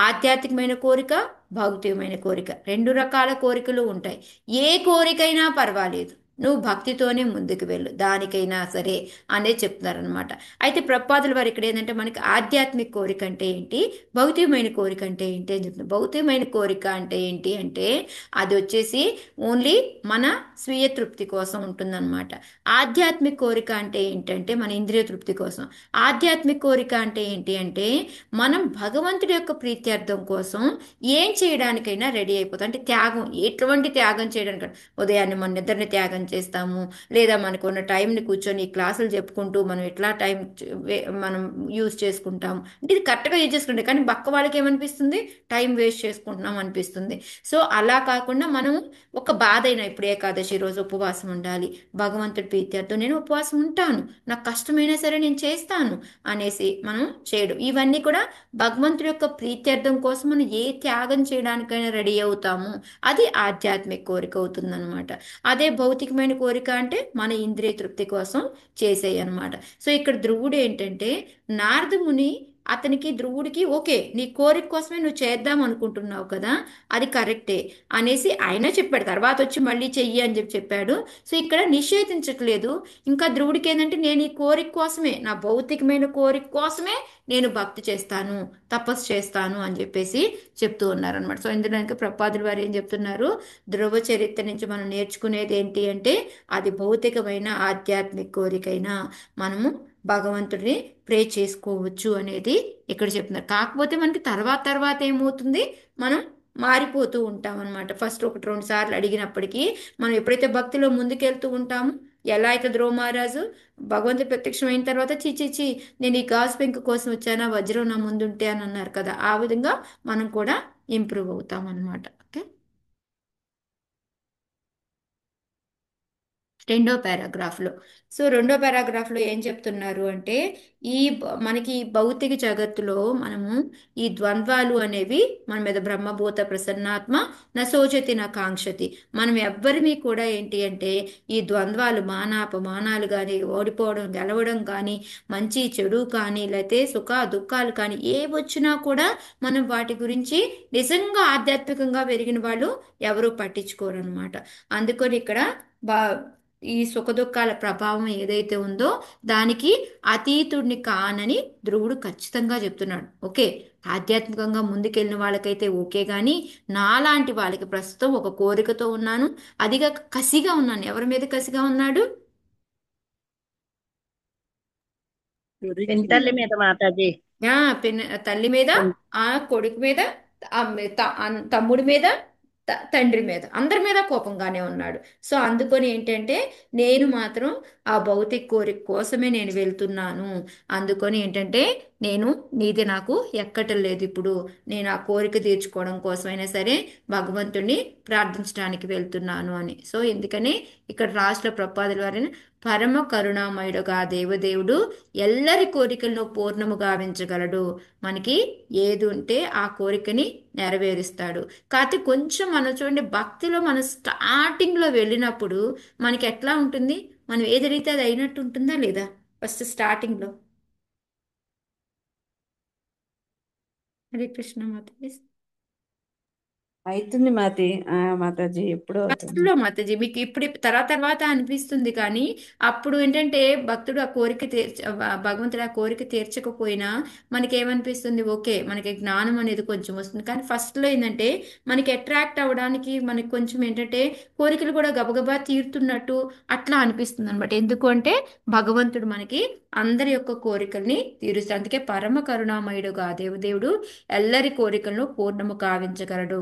ఆధ్యాత్మికమైన కోరిక, భౌతికమైన కోరిక, రెండు రకాల కోరికలు ఉంటాయి. ఏ కోరికైనా పర్వాలేదు, నువ్వు భక్తితోనే ముందుకు వెళ్ళు, దానికైనా సరే అనేది చెప్తున్నారనమాట. అయితే ప్రపాదుల వారు ఇక్కడ ఏంటంటే మనకి ఆధ్యాత్మిక కోరిక అంటే ఏంటి, భౌతికమైన కోరిక అంటే ఏంటి అని చెప్తున్నారు. భౌతికమైన కోరిక అంటే ఏంటి అంటే అది వచ్చేసి ఓన్లీ మన స్వీయ తృప్తి కోసం ఉంటుందన్నమాట. ఆధ్యాత్మిక కోరిక అంటే ఏంటంటే మన ఇంద్రియ తృప్తి కోసం. ఆధ్యాత్మిక కోరిక అంటే ఏంటి అంటే మనం భగవంతుడి యొక్క ప్రీత్యర్థం కోసం ఏం చేయడానికైనా రెడీ అయిపోతాం. అంటే త్యాగం, ఎటువంటి త్యాగం చేయడానికి, ఉదయాన్నే మన నిద్రని త్యాగం చేస్తాము, లేదా మనకు ఉన్న టైంని కూర్చొని క్లాసులు చెప్పుకుంటూ మనం ఎట్లా టైం మనం యూజ్ చేసుకుంటాము అంటే ఇది కరెక్ట్గా యూజ్ చేసుకుంటే, కానీ పక్క వాళ్ళకి ఏమనిపిస్తుంది, టైం వేస్ట్ చేసుకుంటున్నాం అనిపిస్తుంది. సో అలా కాకుండా మనం ఒక బాధ అయినా, ఇప్పుడు ఏకాదశి రోజు ఉపవాసం ఉండాలి, భగవంతుడి ప్రీత్యర్థం నేను ఉపవాసం ఉంటాను, నాకు కష్టమైనా సరే నేను చేస్తాను అనేసి మనం చేయడం, ఇవన్నీ కూడా భగవంతుడి యొక్క ప్రీత్యర్థం కోసం మనం ఏ త్యాగం చేయడానికైనా రెడీ అవుతాము, అది ఆధ్యాత్మిక కోరిక అవుతుందన్నమాట. అదే భౌతికమైన కోరిక అంటే మన ఇంద్రియ తృప్తి కోసం చేసేయి అనమాట. సో ఇక్కడ ధ్రువుడు ఏంటంటే నారద ముని ధ్రువుడికి ఓకే నీ కోరిక కోసమే నువ్వు చేద్దాం అనుకుంటున్నావు కదా, అది కరెక్టే అనేసి ఆయన చెప్పాడు. తర్వాత వచ్చి మళ్ళీ చెయ్యి అని చెప్పాడు. సో ఇక్కడ నిషేధించట్లేదు. ఇంకా ధ్రువుడికి ఏంటంటే నేను ఈ కోరిక కోసమే, నా భౌతికమైన కోరిక కోసమే నేను భక్తి చేస్తాను, తపస్సు చేస్తాను అని చెప్పేసి చెప్తూ ఉన్నారనమాట. సో ఇందులో ప్రపాదుల వారు ఏం చెప్తున్నారు, ధ్రువ చరిత్ర నుంచి మనం నేర్చుకునేది ఏంటి అంటే అది భౌతికమైన ఆధ్యాత్మిక కోరికైనా మనము భగవంతుడిని ప్రే చేసుకోవచ్చు అనేది ఇక్కడ చెప్తున్నారు. కాకపోతే మనకి తర్వాత తర్వాత ఏమవుతుంది, మనం మారిపోతూ ఉంటాం అనమాట. ఫస్ట్ ఒకటి రెండు సార్లు అడిగినప్పటికీ మనం ఎప్పుడైతే భక్తిలో ముందుకెళ్తూ ఉంటామో, ఎలా అయితే ధ్రువ మహారాజు భగవంతుడు ప్రత్యక్షమైన తర్వాత చీ నేను ఈ గాజు పెంకు కోసం వచ్చానా, వజ్రం నా ముందుంటే అని అన్నారు కదా, ఆ విధంగా మనం కూడా ఇంప్రూవ్ అవుతాం అనమాట. ఓకే, రెండో పారాగ్రాఫ్లో ఏం చెప్తున్నారు అంటే మనకి భౌతిక జగత్తులో మనము ఈ ద్వంద్వాలు అనేవి మన మీద బ్రహ్మభూత ప్రసన్నాత్మ నశోచతి నా కాంక్షతి, మనం ఎవ్వరిమీ కూడా ఏంటి అంటే ఈ ద్వంద్వాలు మానాపమానాలు కానీ, ఓడిపోవడం గెలవడం కానీ, మంచి చెడు కానీ, లేకపోతే సుఖ దుఃఖాలు కానీ ఏ వచ్చినా కూడా మనం వాటి గురించి నిజంగా ఆధ్యాత్మికంగా పెరిగిన వాళ్ళు ఎవరూ పట్టించుకోరు అనమాట. అందుకని ఇక్కడ ఈ సుఖదుఖాల ప్రభావం ఏదైతే ఉందో దానికి అతీతుడిని కానని ధ్రువుడు ఖచ్చితంగా చెప్తున్నాడు. ఓకే, ఆధ్యాత్మికంగా ముందుకెళ్ళిన వాళ్ళకైతే ఓకే, కానీ నాలాంటి వాళ్ళకి ప్రస్తుతం ఒక కోరికతో ఉన్నాను, అదిగా కసిగా ఉన్నాను. ఎవరి మీద కసిగా ఉన్నాడు, తల్లి మీద మాతాజీ, తల్లి మీద, ఆ కొడుకు మీద, తమ్ముడి మీద, తండ్రి మీద అందరి మీద కోపంగానే ఉన్నాడు. సో అందుకొని ఏంటంటే నేను మాత్రం ఆ భౌతిక కోరిక కోసమే నేను వెళ్తున్నాను. అందుకొని ఏంటంటే నేను నీది నాకు ఎక్కటం లేదు. ఇప్పుడు నేను ఆ కోరిక తీర్చుకోవడం కోసమైనా సరే భగవంతుణ్ణి ప్రార్థించడానికి వెళ్తున్నాను అని. సో ఎందుకని ఇక్కడ రాష్ట్ర ప్రపాదుల వారిని పరమ కరుణామయుడుగా దేవదేవుడు ఎల్లరి కోరికలను పూర్ణము గావించగలడు. మనకి ఏది ఉంటే ఆ కోరికని నెరవేరుస్తాడు. కాకపోతే కొంచెం మనం చూడండి, భక్తిలో మనం స్టార్టింగ్లో వెళ్ళినప్పుడు మనకి ఎట్లా ఉంటుంది, మనం ఏదైతే అది అయినట్టు ఉంటుందా లేదా ఫస్ట్ స్టార్టింగ్లో? హరే కృష్ణ మాతాజీ. అవుతుంది మాతాజీ, ఎప్పుడు ఫస్ట్ అవుతుంది. లో మాతాజీ మీకు ఇప్పుడు తర్వాత తర్వాత అనిపిస్తుంది, కానీ అప్పుడు ఏంటంటే భక్తుడు ఆ కోరిక భగవంతుడు ఆ కోరిక తీర్చకపోయినా మనకి ఏమనిపిస్తుంది, ఓకే మనకి జ్ఞానం అనేది కొంచెం వస్తుంది. కానీ ఫస్ట్ లో ఏంటంటే మనకి అట్రాక్ట్ అవ్వడానికి మనకి కొంచెం ఏంటంటే కోరికలు కూడా గబగబా తీరుతున్నట్టు అట్లా అనిపిస్తుంది అనమాట. ఎందుకు అంటే భగవంతుడు మనకి అందరి యొక్క కోరికల్ని తీరుస్తాడు. అందుకే పరమ కరుణామయుడుగా దేవదేవుడు ఎల్లరి కోరికలను పూర్ణము కావించగలడు.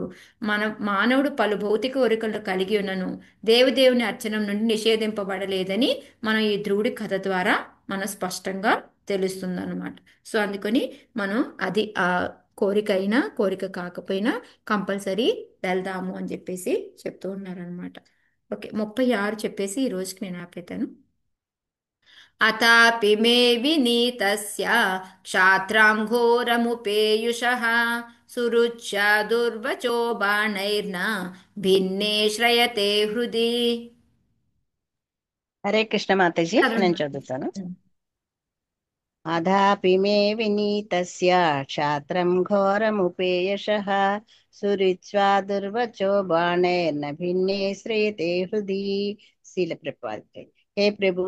మానవుడు పలు భౌతిక కోరికలను కలిగి ఉన్నను దేవదేవుని అర్చనం నుండి నిషేధింపబడలేదని మనం ఈ ధ్రువుడి కథ ద్వారా మనం స్పష్టంగా తెలుస్తుంది అనమాట. సో అందుకని మనం అది ఆ కోరిక అయినా కోరిక కాకపోయినా కంపల్సరీ వెళ్దాము అని చెప్పేసి చెప్తూ ఉన్నారనమాట. ఓకే, 36 చెప్పేసి ఈ రోజుకి నేను ఆపేతాను. అతాపి మే వినీతస్య క్షాత్రాం ఘోరముపేయుషః సురుచ్య దుర్వచో బాణైర్న భిన్నే శ్రయతే హృది. హరే కృష్ణ మాతాజీ, నేను చదువుతాను. అధాపి మే వినీతస్య క్షాత్రం ఘోరముపేయశః సురిచ్వా దుర్వచో బాణైర్న భిన్నే శ్రేయతే హృది. శీల ప్రభుపాద. హే ప్రభు,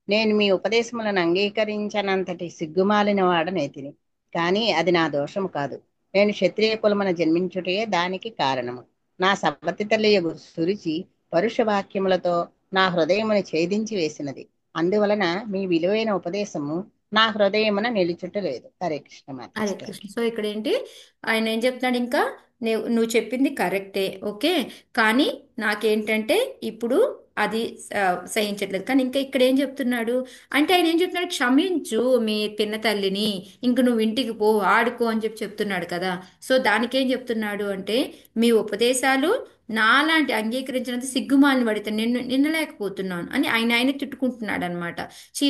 నేను మీ ఉపదేశములను అంగీకరించనంతటి సిగ్గుమాలిన వాడనైతిని, కానీ అది నా దోషము కాదు. నేను క్షత్రియ కులమున జన్మించుటే దానికి కారణము. నా సవతి తల్లియగు సురుచి పరుష వాక్యములతో నా హృదయమును ఛేదించి వేసినది. అందువలన మీ విలువైన ఉపదేశము నా హృదయమున నిలుచుటలేదు. హరే కృష్ణ హరే మాతాజీ. కృష్ణ. సో ఇక్కడ ఏంటి ఆయన ఏం చెప్తున్నాడు, ఇంకా నువ్వు చెప్పింది కరెక్టే, ఓకే, కానీ నాకేంటంటే ఇప్పుడు అది సహించట్లేదు. కానీ ఇంకా ఇక్కడ ఏం చెప్తున్నాడు అంటే ఆయన ఏం చెప్తున్నాడు, క్షమించు మీ పిన్న తల్లిని, ఇంక నువ్వు ఇంటికి పో ఆడుకో అని చెప్తున్నాడు కదా. సో దానికేం చెప్తున్నాడు అంటే మీ ఉపదేశాలు నాలాంటి అంగీకరించినంత సిగ్గుమాలిన పడితే నేను నిన్నలేకపోతున్నాను అని ఆయన తిట్టుకుంటున్నాడు అనమాట.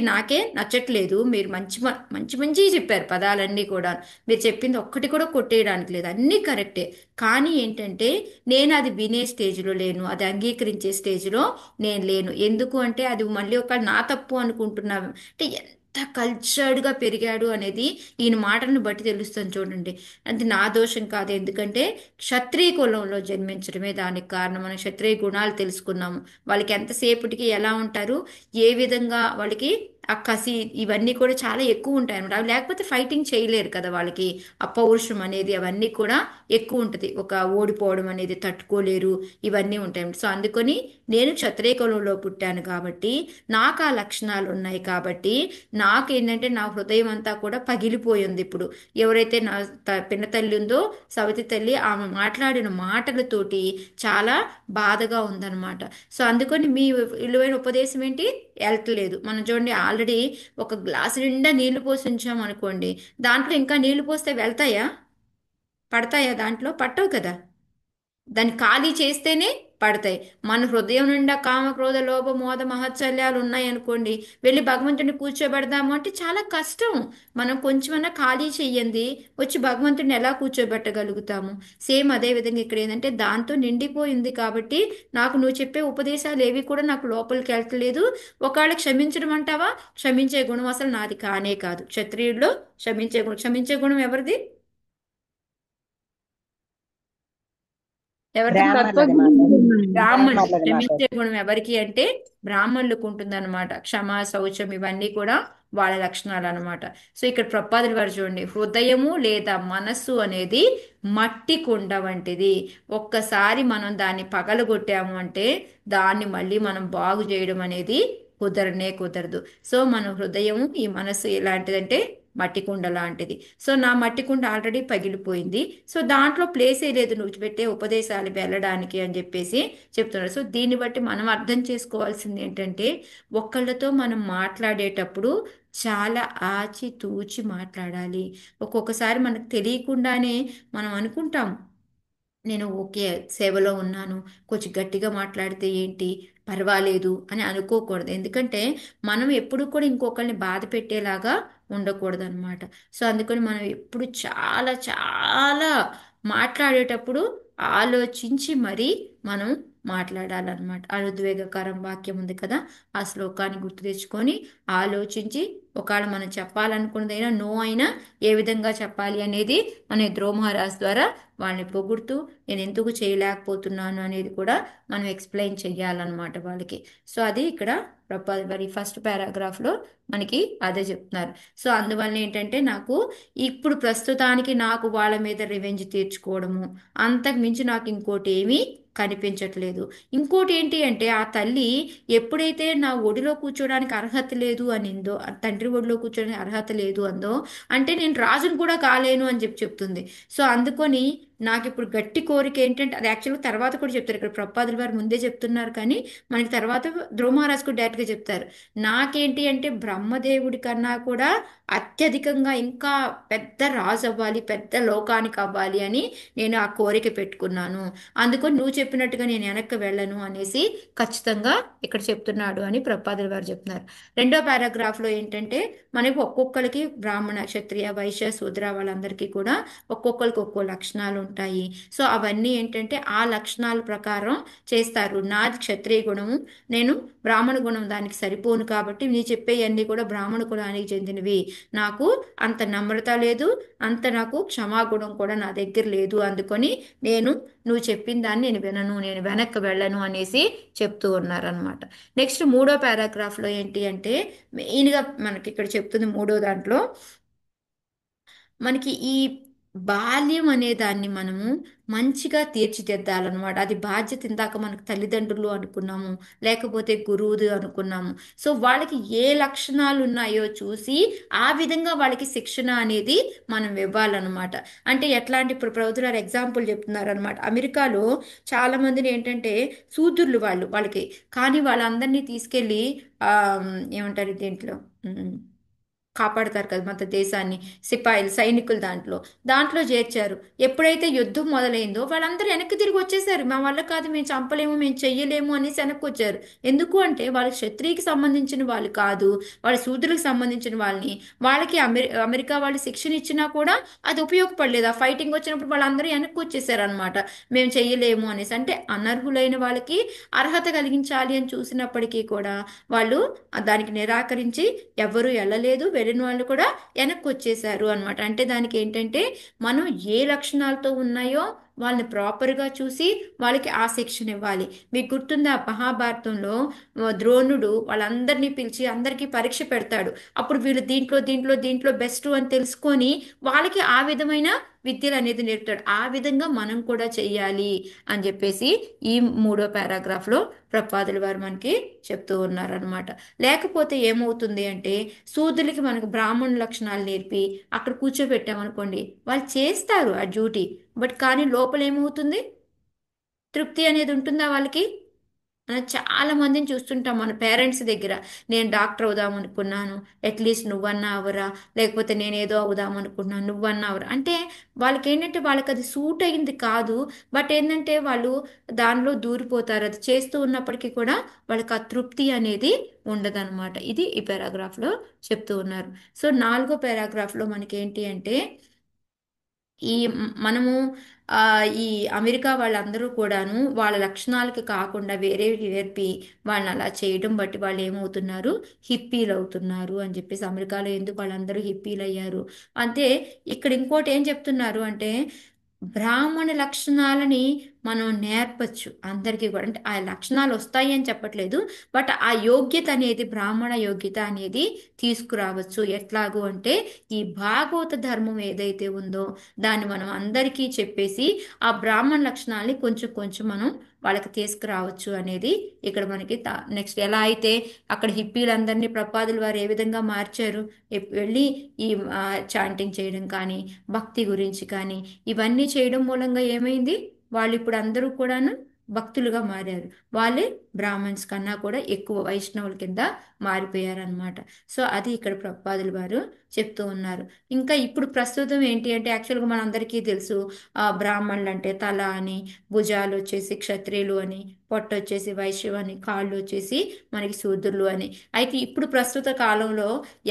నాకే నచ్చట్లేదు, మీరు మంచి మంచి మంచి చెప్పారు పదాలన్నీ కూడా, మీరు చెప్పింది ఒక్కటి కూడా కొట్టేయడానికి లేదు, అన్నీ కరెక్టే. కానీ ఏంటంటే నేను అది వినే స్టేజ్లో లేను, అది అంగీకరించే స్టేజ్లో నేను లేను. ఎందుకు అంటే అది మళ్ళీ ఒక నా తప్పు అనుకుంటున్నాను అంటే ఎంత కల్చర్డ్గా పెరిగాడు అనేది ఈయన మాటలను బట్టి తెలుస్తుంది చూడండి. అది నా దోషం కాదు, ఎందుకంటే క్షత్రియ కులంలో జన్మించడమే దానికి కారణం. మనం క్షత్రియ గుణాలు తెలుసుకున్నాము, వాళ్ళకి ఎంతసేపటికి ఎలా ఉంటారు, ఏ విధంగా వాళ్ళకి ఆ కసి ఇవన్నీ కూడా చాలా ఎక్కువ ఉంటాయి అనమాట. అవి లేకపోతే ఫైటింగ్ చేయలేరు కదా, వాళ్ళకి ఆ పౌరుషం అనేది అవన్నీ కూడా ఎక్కువ ఉంటుంది. ఒక ఓడిపోవడం అనేది తట్టుకోలేరు, ఇవన్నీ ఉంటాయి. సో అందుకని నేను క్షత్రియ కులంలో పుట్టాను కాబట్టి నాకు ఆ లక్షణాలు ఉన్నాయి కాబట్టి నాకేంటంటే నా హృదయం అంతా కూడా పగిలిపోయింది. ఇప్పుడు ఎవరైతే నా పిన్న తల్లి ఉందో సవతి తల్లి, ఆమె మాట్లాడిన మాటలతోటి చాలా బాధగా ఉందన్నమాట. సో అందుకని మీ విలువైన ఉపదేశం ఏంటి వెళ్ళట్లేదు. మనం చూడండి, ఆల్రెడీ ఒక గ్లాసు నిండా నీళ్లు పోసి ఉంచామనుకోండి, దాంట్లో ఇంకా నీళ్లు పోస్తే వెళ్తాయా, పడతాయా? దాంట్లో పట్టవు కదా, దాన్ని ఖాళీ చేస్తేనే పడతాయి. మన హృదయం నిండా కామ క్రోధ లోభ మోద మహత్సల్యాలు ఉన్నాయనుకోండి, వెళ్ళి భగవంతుడిని కూర్చోబెడదాము అంటే చాలా కష్టం. మనం కొంచెమన్నా ఖాళీ చెయ్యండి, వచ్చి భగవంతుడిని ఎలా కూర్చోబెట్టగలుగుతాము? సేమ్ అదే విధంగా ఇక్కడ ఏంటంటే దాంతో నిండిపోయింది కాబట్టి నాకు నువ్వు చెప్పే ఉపదేశాలు ఏవి కూడా నాకు లోపలికి వెళ్ళట్లేదు. ఒకవేళ క్షమించడం అంటావా, క్షమించే గుణం అసలు నాది కానే కాదు. క్షత్రియుల్లో క్షమించే గుణం ఎవరిది? ఎవరికి? బ్రాహ్మణులది మాతాజీ. బ్రాహ్మణులు. బ్రాహ్మణులది క్షమించే మాతాజీ. గుణం ఎవరికి అంటే బ్రాహ్మణులకు ఉంటుంది అనమాట. క్షమ శౌచం ఇవన్నీ కూడా వాళ్ళ లక్షణాలు అనమాట. సో ఇక్కడ ప్రపాదుల వారు చూడండి, హృదయము లేదా మనస్సు అనేది మట్టి కుండ వంటిది. ఒక్కసారి మనం దాన్ని పగలగొట్టాము అంటే దాన్ని మళ్ళీ మనం బాగు చేయడం అనేది కుదరనే కుదరదు. సో మన హృదయం ఈ మనస్సు ఎలాంటిదంటే మట్టి కుండ లాంటిది. సో నా మట్టి కుండ ఆల్రెడీ పగిలిపోయింది. సో దాంట్లో ప్లేసే లేదు నువ్వు పెట్టే ఉపదేశాలు వెళ్ళడానికి అని చెప్పేసి చెప్తున్నారు. సో దీన్ని బట్టి మనం అర్థం చేసుకోవాల్సింది ఏంటంటే, ఒకళ్ళతో మనం మాట్లాడేటప్పుడు చాలా ఆచితూచి మాట్లాడాలి. ఒక్కొక్కసారి మనకు తెలియకుండానే మనం అనుకుంటాం, నేను ఓకే సేవలో ఉన్నాను, కొంచెం గట్టిగా మాట్లాడితే ఏంటి, పర్వాలేదు అని అనుకోకూడదు. ఎందుకంటే మనం ఎప్పుడు కూడా ఇంకొకరిని బాధ పెట్టేలాగా ఉండకూడదు అనమాట. సో అందుకని మనం ఎప్పుడు చాలా చాలా మాట్లాడేటప్పుడు ఆలోచించి మరీ మనం మాట్లాడాలన్నమాట. ఆ ఉద్వేగకరం వాక్యం ఉంది కదా, ఆ శ్లోకాన్ని గుర్తు తెచ్చుకొని ఆలోచించి, ఒకవేళ మనం చెప్పాలనుకున్నదైనా నో అయినా ఏ విధంగా చెప్పాలి అనేది మన ధ్రువ మహారాజ్ ద్వారా వాళ్ళని పొగుడుతూ నేను ఎందుకు చేయలేకపోతున్నాను అనేది కూడా మనం ఎక్స్ప్లెయిన్ చెయ్యాలన్నమాట వాళ్ళకి. సో అది ఇక్కడ మరి ఫస్ట్ పారాగ్రాఫ్లో మనకి అదే చెప్తున్నారు. సో అందువల్ల ఏంటంటే, నాకు ఇప్పుడు ప్రస్తుతానికి నాకు వాళ్ళ మీద రివెంజ్ తీర్చుకోవడము అంతకు మించి నాకు ఇంకోటి ఏమీ కనిపించట్లేదు. ఇంకోటి ఏంటి అంటే, ఆ తల్లి ఎప్పుడైతే నా ఒడిలో కూర్చోడానికి అర్హత లేదు అనిందో, ఆ తండ్రి ఒడిలో కూర్చోడానికి అర్హత లేదు అందో, అంటే నేను రాజును కూడా కాలేను అని చెప్తుంది. సో అందుకొని నాకు ఇప్పుడు గట్టి కోరిక ఏంటంటే, అది యాక్చువల్గా తర్వాత కూడా చెప్తారు, ఇక్కడ ప్రపాదుల వారు ముందే చెప్తున్నారు కానీ మనకి తర్వాత ధ్రువ మహారాజ్ కూడా డైరెక్ట్గా చెప్తారు. నాకేంటి అంటే, బ్రహ్మదేవుడి కన్నా కూడా అత్యధికంగా ఇంకా పెద్ద రాజు అవ్వాలి, పెద్ద లోకానికి అవ్వాలి అని నేను ఆ కోరిక పెట్టుకున్నాను. అందుకని నువ్వు చెప్పినట్టుగా నేను వెనక్కి వెళ్ళను అనేసి ఖచ్చితంగా ఇక్కడ చెప్తున్నాడు అని ప్రపాదుల వారు చెప్తున్నారు. రెండో పారాగ్రాఫ్లో ఏంటంటే, మనకి ఒక్కొక్కరికి బ్రాహ్మణ, క్షత్రియ, వైశ్య, శూద్ర వాళ్ళందరికీ కూడా ఒక్కొక్కరికి ఒక్కో లక్షణాలు ఉంటాయి. సో అవన్నీ ఏంటంటే ఆ లక్షణాల ప్రకారం చేస్తారు. నాది క్షత్రియ గుణము, నేను బ్రాహ్మణ గుణం దానికి సరిపోను, కాబట్టి నీ చెప్పేవన్నీ కూడా బ్రాహ్మణ కులానికి చెందినవి. నాకు అంత నమ్రత లేదు, అంత నాకు క్షమాగుణం కూడా నా దగ్గర లేదు. అందుకొని నువ్వు చెప్పిన దాన్ని నేను వినను, నేను వెనక్కి వెళ్ళను అనేసి చెప్తూ ఉన్నారనమాట. నెక్స్ట్ మూడో పారాగ్రాఫ్లో ఏంటి అంటే, మెయిన్గా మనకి ఇక్కడ చెప్తుంది మూడో దాంట్లో, మనకి ఈ బాల్యం అనే దాన్ని మనము మంచిగా తీర్చిదిద్దాలన్నమాట. అది బాధ్యత. ఇందాక మనకు తల్లిదండ్రులు అనుకున్నాము, లేకపోతే గురువుది అనుకున్నాము. సో వాళ్ళకి ఏ లక్షణాలు ఉన్నాయో చూసి ఆ విధంగా వాళ్ళకి శిక్షణ అనేది మనం ఇవ్వాలన్నమాట. అంటే ఎట్లాంటి, ఇప్పుడు ప్రభుత్వ గారు ఎగ్జాంపుల్ చెప్తున్నారు అనమాట. అమెరికాలో చాలా మందిని ఏంటంటే శూద్రులు వాళ్ళకి, కానీ వాళ్ళందరినీ తీసుకెళ్ళి ఏమంటారు దీంట్లో, కాపాడతారు కదా మన దేశాన్ని, సిపాయిలు, సైనికులు దాంట్లో చేర్చారు. ఎప్పుడైతే యుద్ధం మొదలైందో వాళ్ళందరూ వెనక్కి తిరిగి వచ్చేసారు. మా వల్ల కాదు, మేము చంపలేము, మేము చెయ్యలేము అనేసి వెనక్కి వచ్చారు. ఎందుకు అంటే వాళ్ళకి క్షత్రియ్యకి సంబంధించిన వాళ్ళు కాదు, వాళ్ళ శూద్రులకు సంబంధించిన వాళ్ళకి అమెరికా వాళ్ళు శిక్షణ ఇచ్చినా కూడా అది ఉపయోగపడలేదు. ఆ ఫైటింగ్ వచ్చినప్పుడు వాళ్ళందరూ వెనక్కి వచ్చేసారు అనమాట, మేము చెయ్యలేము అనేసి. అంటే అనర్హులైన వాళ్ళకి అర్హత కలిగించాలి అని చూసినప్పటికీ కూడా వాళ్ళు దానికి నిరాకరించి ఎవరు వెళ్ళలేదు, వెళ్ళిన వాళ్ళు కూడా వెనక్కి వచ్చేసారు అనమాట. అంటే దానికి ఏంటంటే, మనం ఏ లక్షణాలతో ఉన్నాయో వాళ్ళని ప్రాపర్గా చూసి వాళ్ళకి ఆ శిక్షణ ఇవ్వాలి. మీకు గుర్తుందా మహాభారతంలో ద్రోణుడు వాళ్ళందరినీ పిలిచి అందరికీ పరీక్ష పెడతాడు. అప్పుడు వీళ్ళు దీంట్లో బెస్ట్ అని తెలుసుకొని వాళ్ళకి ఆ విధమైన విద్యలు అనేది నేర్పుతాడు. ఆ విధంగా మనం కూడా చెయ్యాలి అని చెప్పేసి ఈ మూడో పారాగ్రాఫ్లో ప్రపాదుల వారు మనకి చెప్తూ ఉన్నారనమాట. లేకపోతే ఏమవుతుంది అంటే, శూద్రులకి మనకు బ్రాహ్మణ లక్షణాలు నేర్పి అక్కడ కూర్చోబెట్టామనుకోండి, వాళ్ళు చేస్తారు ఆ డ్యూటీ, బట్ కానీ లోపల ఏమవుతుంది, తృప్తి అనేది ఉంటుందా వాళ్ళకి? మనం చాలా మందిని చూస్తుంటాం మన పేరెంట్స్ దగ్గర, నేను డాక్టర్ అవుదాం అనుకున్నాను, అట్లీస్ట్ నువ్వన్నా అవరా, లేకపోతే నేను ఏదో అవుదాం అనుకున్నాను, నువ్వన్నా అవరా అంటే వాళ్ళకి ఏంటంటే వాళ్ళకి అది సూట్ అయింది కాదు, బట్ ఏంటంటే వాళ్ళు దానిలో దూరిపోతారు. అది చేస్తూ ఉన్నప్పటికీ కూడా వాళ్ళకి ఆ తృప్తి అనేది ఉండదన్నమాట. ఇది ఈ పారాగ్రాఫ్లో చెప్తూ ఉన్నారు. సో నాలుగో పారాగ్రాఫ్లో మనకి ఏంటి అంటే, ఈ మనము ఈ అమెరికా వాళ్ళందరూ కూడాను వాళ్ళ లక్షణాలకు కాకుండా వేరే నేర్పి వాళ్ళని అలా చేయడం బట్టి వాళ్ళు ఏమవుతున్నారు, హిప్పీలు అవుతున్నారు అని చెప్పేసి. అమెరికాలో ఎందుకు వాళ్ళందరూ హిప్పీలు అయ్యారు అంటే, ఇక్కడ ఇంకోటి ఏం చెప్తున్నారు అంటే, బ్రాహ్మణ లక్షణాలని మనం నేర్పచ్చు అందరికీ కూడా. అంటే ఆ లక్షణాలు వస్తాయి అని చెప్పట్లేదు, బట్ ఆ యోగ్యత అనేది, బ్రాహ్మణ యోగ్యత అనేది తీసుకురావచ్చు. ఎట్లాగూ అంటే ఈ భాగవత ధర్మం ఏదైతే ఉందో దాన్ని మనం అందరికీ చెప్పేసి ఆ బ్రాహ్మణ లక్షణాలని కొంచెం కొంచెం మనం వాళ్ళకి తీసుకురావచ్చు అనేది ఇక్కడ మనకి నెక్స్ట్. ఎలా అయితే అక్కడ హిప్పీలందరినీ ప్రపాదులు వారు ఏ విధంగా మార్చారు, వెళ్ళి ఈ చాంటింగ్ చేయడం కానీ, భక్తి గురించి కానీ ఇవన్నీ చేయడం మూలంగా ఏమైంది, వాళ్ళు ఇప్పుడు అందరూ కూడాను భక్తులుగా మారారు. వాళ్ళే బ్రాహ్మణ్స్ కన్నా కూడా ఎక్కువ వైష్ణవుల కింద మారిపోయారనమాట. సో అది ఇక్కడ ప్రభుపాదులు వారు చెప్తూ ఉన్నారు. ఇంకా ఇప్పుడు ప్రస్తుతం ఏంటి అంటే యాక్చువల్గా మనందరికీ తెలుసు, బ్రాహ్మణులు అంటే తల అని, భుజాలు వచ్చేసి క్షత్రియులు అని, పొట్ట వచ్చేసి వైశ్యం అని, కాళ్ళు వచ్చేసి మనకి శూద్రులు అని. అయితే ఇప్పుడు ప్రస్తుత కాలంలో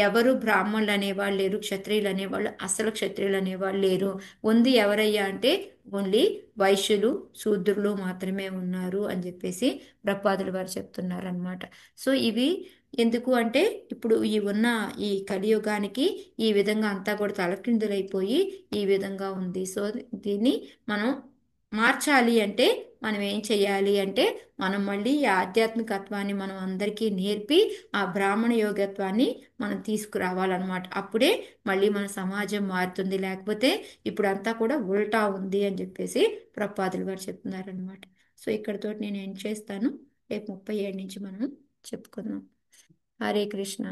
ఎవరు బ్రాహ్మణులు అనేవాళ్ళు లేరు, క్షత్రియులు అనేవాళ్ళు, అసలు క్షత్రియులు అనేవాళ్ళు లేరు. ఉంది ఎవరయ్యా అంటే ఓన్లీ వైశ్యులు శూద్రులు మాత్రమే ఉన్నారు అని చెప్పేసి ప్రభుపాదులు వారు చెప్తున్నారు అనమాట. సో ఇవి ఎందుకు అంటే ఇప్పుడు ఉన్న ఈ కలియుగానికి ఈ విధంగా అంతా కూడా తలకిందులైపోయి ఈ విధంగా ఉంది. సో దీన్ని మనం మార్చాలి అంటే మనం ఏం చెయ్యాలి అంటే మనం మళ్ళీ ఈ ఆధ్యాత్మికత్వాన్ని మనం అందరికీ నేర్పి ఆ బ్రాహ్మణ యోగత్వాన్ని మనం తీసుకురావాలన్నమాట. అప్పుడే మళ్ళీ మన సమాజం మారుతుంది. లేకపోతే ఇప్పుడు అంతా కూడా ఉల్టా ఉంది అని చెప్పేసి ప్రభుపాదులు గారు చెప్తున్నారనమాట. సో ఇక్కడితో నేను ఏం చేస్తాను, రేపు 37 నుంచి మనం చెప్పుకుందాం. హరే కృష్ణ.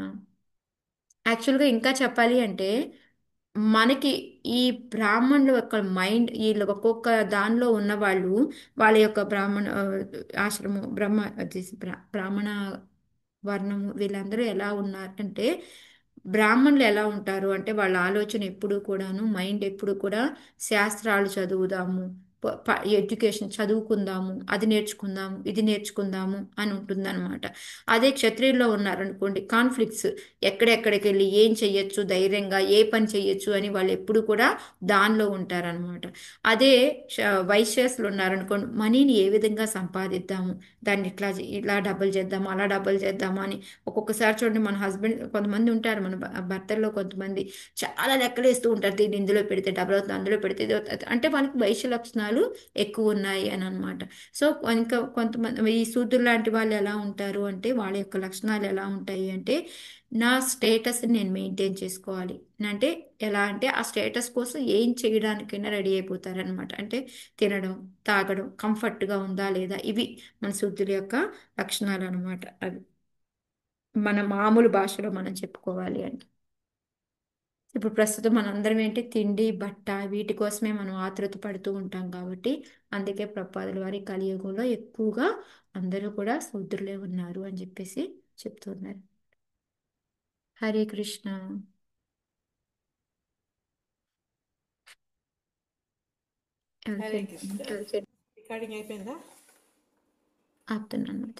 యాక్చువల్గా ఇంకా చెప్పాలి అంటే మనకి ఈ బ్రాహ్మణుల యొక్క మైండ్, వీళ్ళు ఒక్కొక్క దానిలో ఉన్న వాళ్ళు వాళ్ళ యొక్క బ్రాహ్మణ ఆశ్రమం బ్రాహ్మణ వర్ణము వీళ్ళందరూ ఎలా ఉన్నారంటే, బ్రాహ్మణులు ఎలా ఉంటారు అంటే వాళ్ళ ఆలోచన ఎప్పుడు కూడాను, మైండ్ ఎప్పుడు కూడా శాస్త్రాలు చదువుదాము, ఎడ్యుకేషన్ చదువుకుందాము, అది నేర్చుకుందాము, ఇది నేర్చుకుందాము అని ఉంటుందన్నమాట. అదే క్షత్రియుల్లో ఉన్నారనుకోండి, కాన్ఫ్లిక్ట్స్, ఎక్కడెక్కడికి వెళ్ళి ఏం చెయ్యొచ్చు, ధైర్యంగా ఏ పని చెయ్యొచ్చు అని వాళ్ళు ఎప్పుడు కూడా దానిలో ఉంటారనమాట. అదే వైశ్యాసులు ఉన్నారనుకోండి, మనీని ఏ విధంగా సంపాదిద్దాము, దాన్ని ఇలా డబ్బులు చేద్దాము, అలా డబ్బులు చేద్దాము అని. ఒక్కొక్కసారి చూడండి, మన హస్బెండ్ కొంతమంది ఉంటారు, మన భర్తల్లో కొంతమంది చాలా లెక్కలేస్తూ ఉంటారు, దీన్ని ఇందులో పెడితే డబ్బులు అవుతుంది, అందులో పెడితే ఇది అవుతుంది అంటే వాళ్ళకి వైశ్య లక్షణాలు ఎక్కువ ఉన్నాయి అని అనమాట. సో ఇంకా కొంతమంది ఈ శూద్రులు లాంటి వాళ్ళు ఎలా ఉంటారు అంటే వాళ్ళ యొక్క లక్షణాలు ఎలా ఉంటాయి అంటే, నా స్టేటస్ని నేను మెయింటైన్ చేసుకోవాలి అంటే ఎలా అంటే ఆ స్టేటస్ కోసం ఏం చేయడానికైనా రెడీ అయిపోతారనమాట. అంటే తినడం, తాగడం, కంఫర్ట్గా ఉందా లేదా, ఇవి మన శూద్రుల యొక్క లక్షణాలు అనమాట. అవి మన మామూలు భాషలో మనం చెప్పుకోవాలి అంటే. ఇప్పుడు ప్రస్తుతం మనందరం ఏంటి, తిండి, బట్ట, వీటి కోసమే మనం ఆతృత పడుతూ ఉంటాం కాబట్టి అందుకే ప్రభుపాదుల వారి కలియుగంలో ఎక్కువగా అందరూ కూడా శూద్రులే ఉన్నారు అని చెప్పేసి చెప్తున్నారు. హరే కృష్ణ. హరే కృష్ణ. రికార్డింగ్ అయిపోయిందా? ఆపుతున్నాను.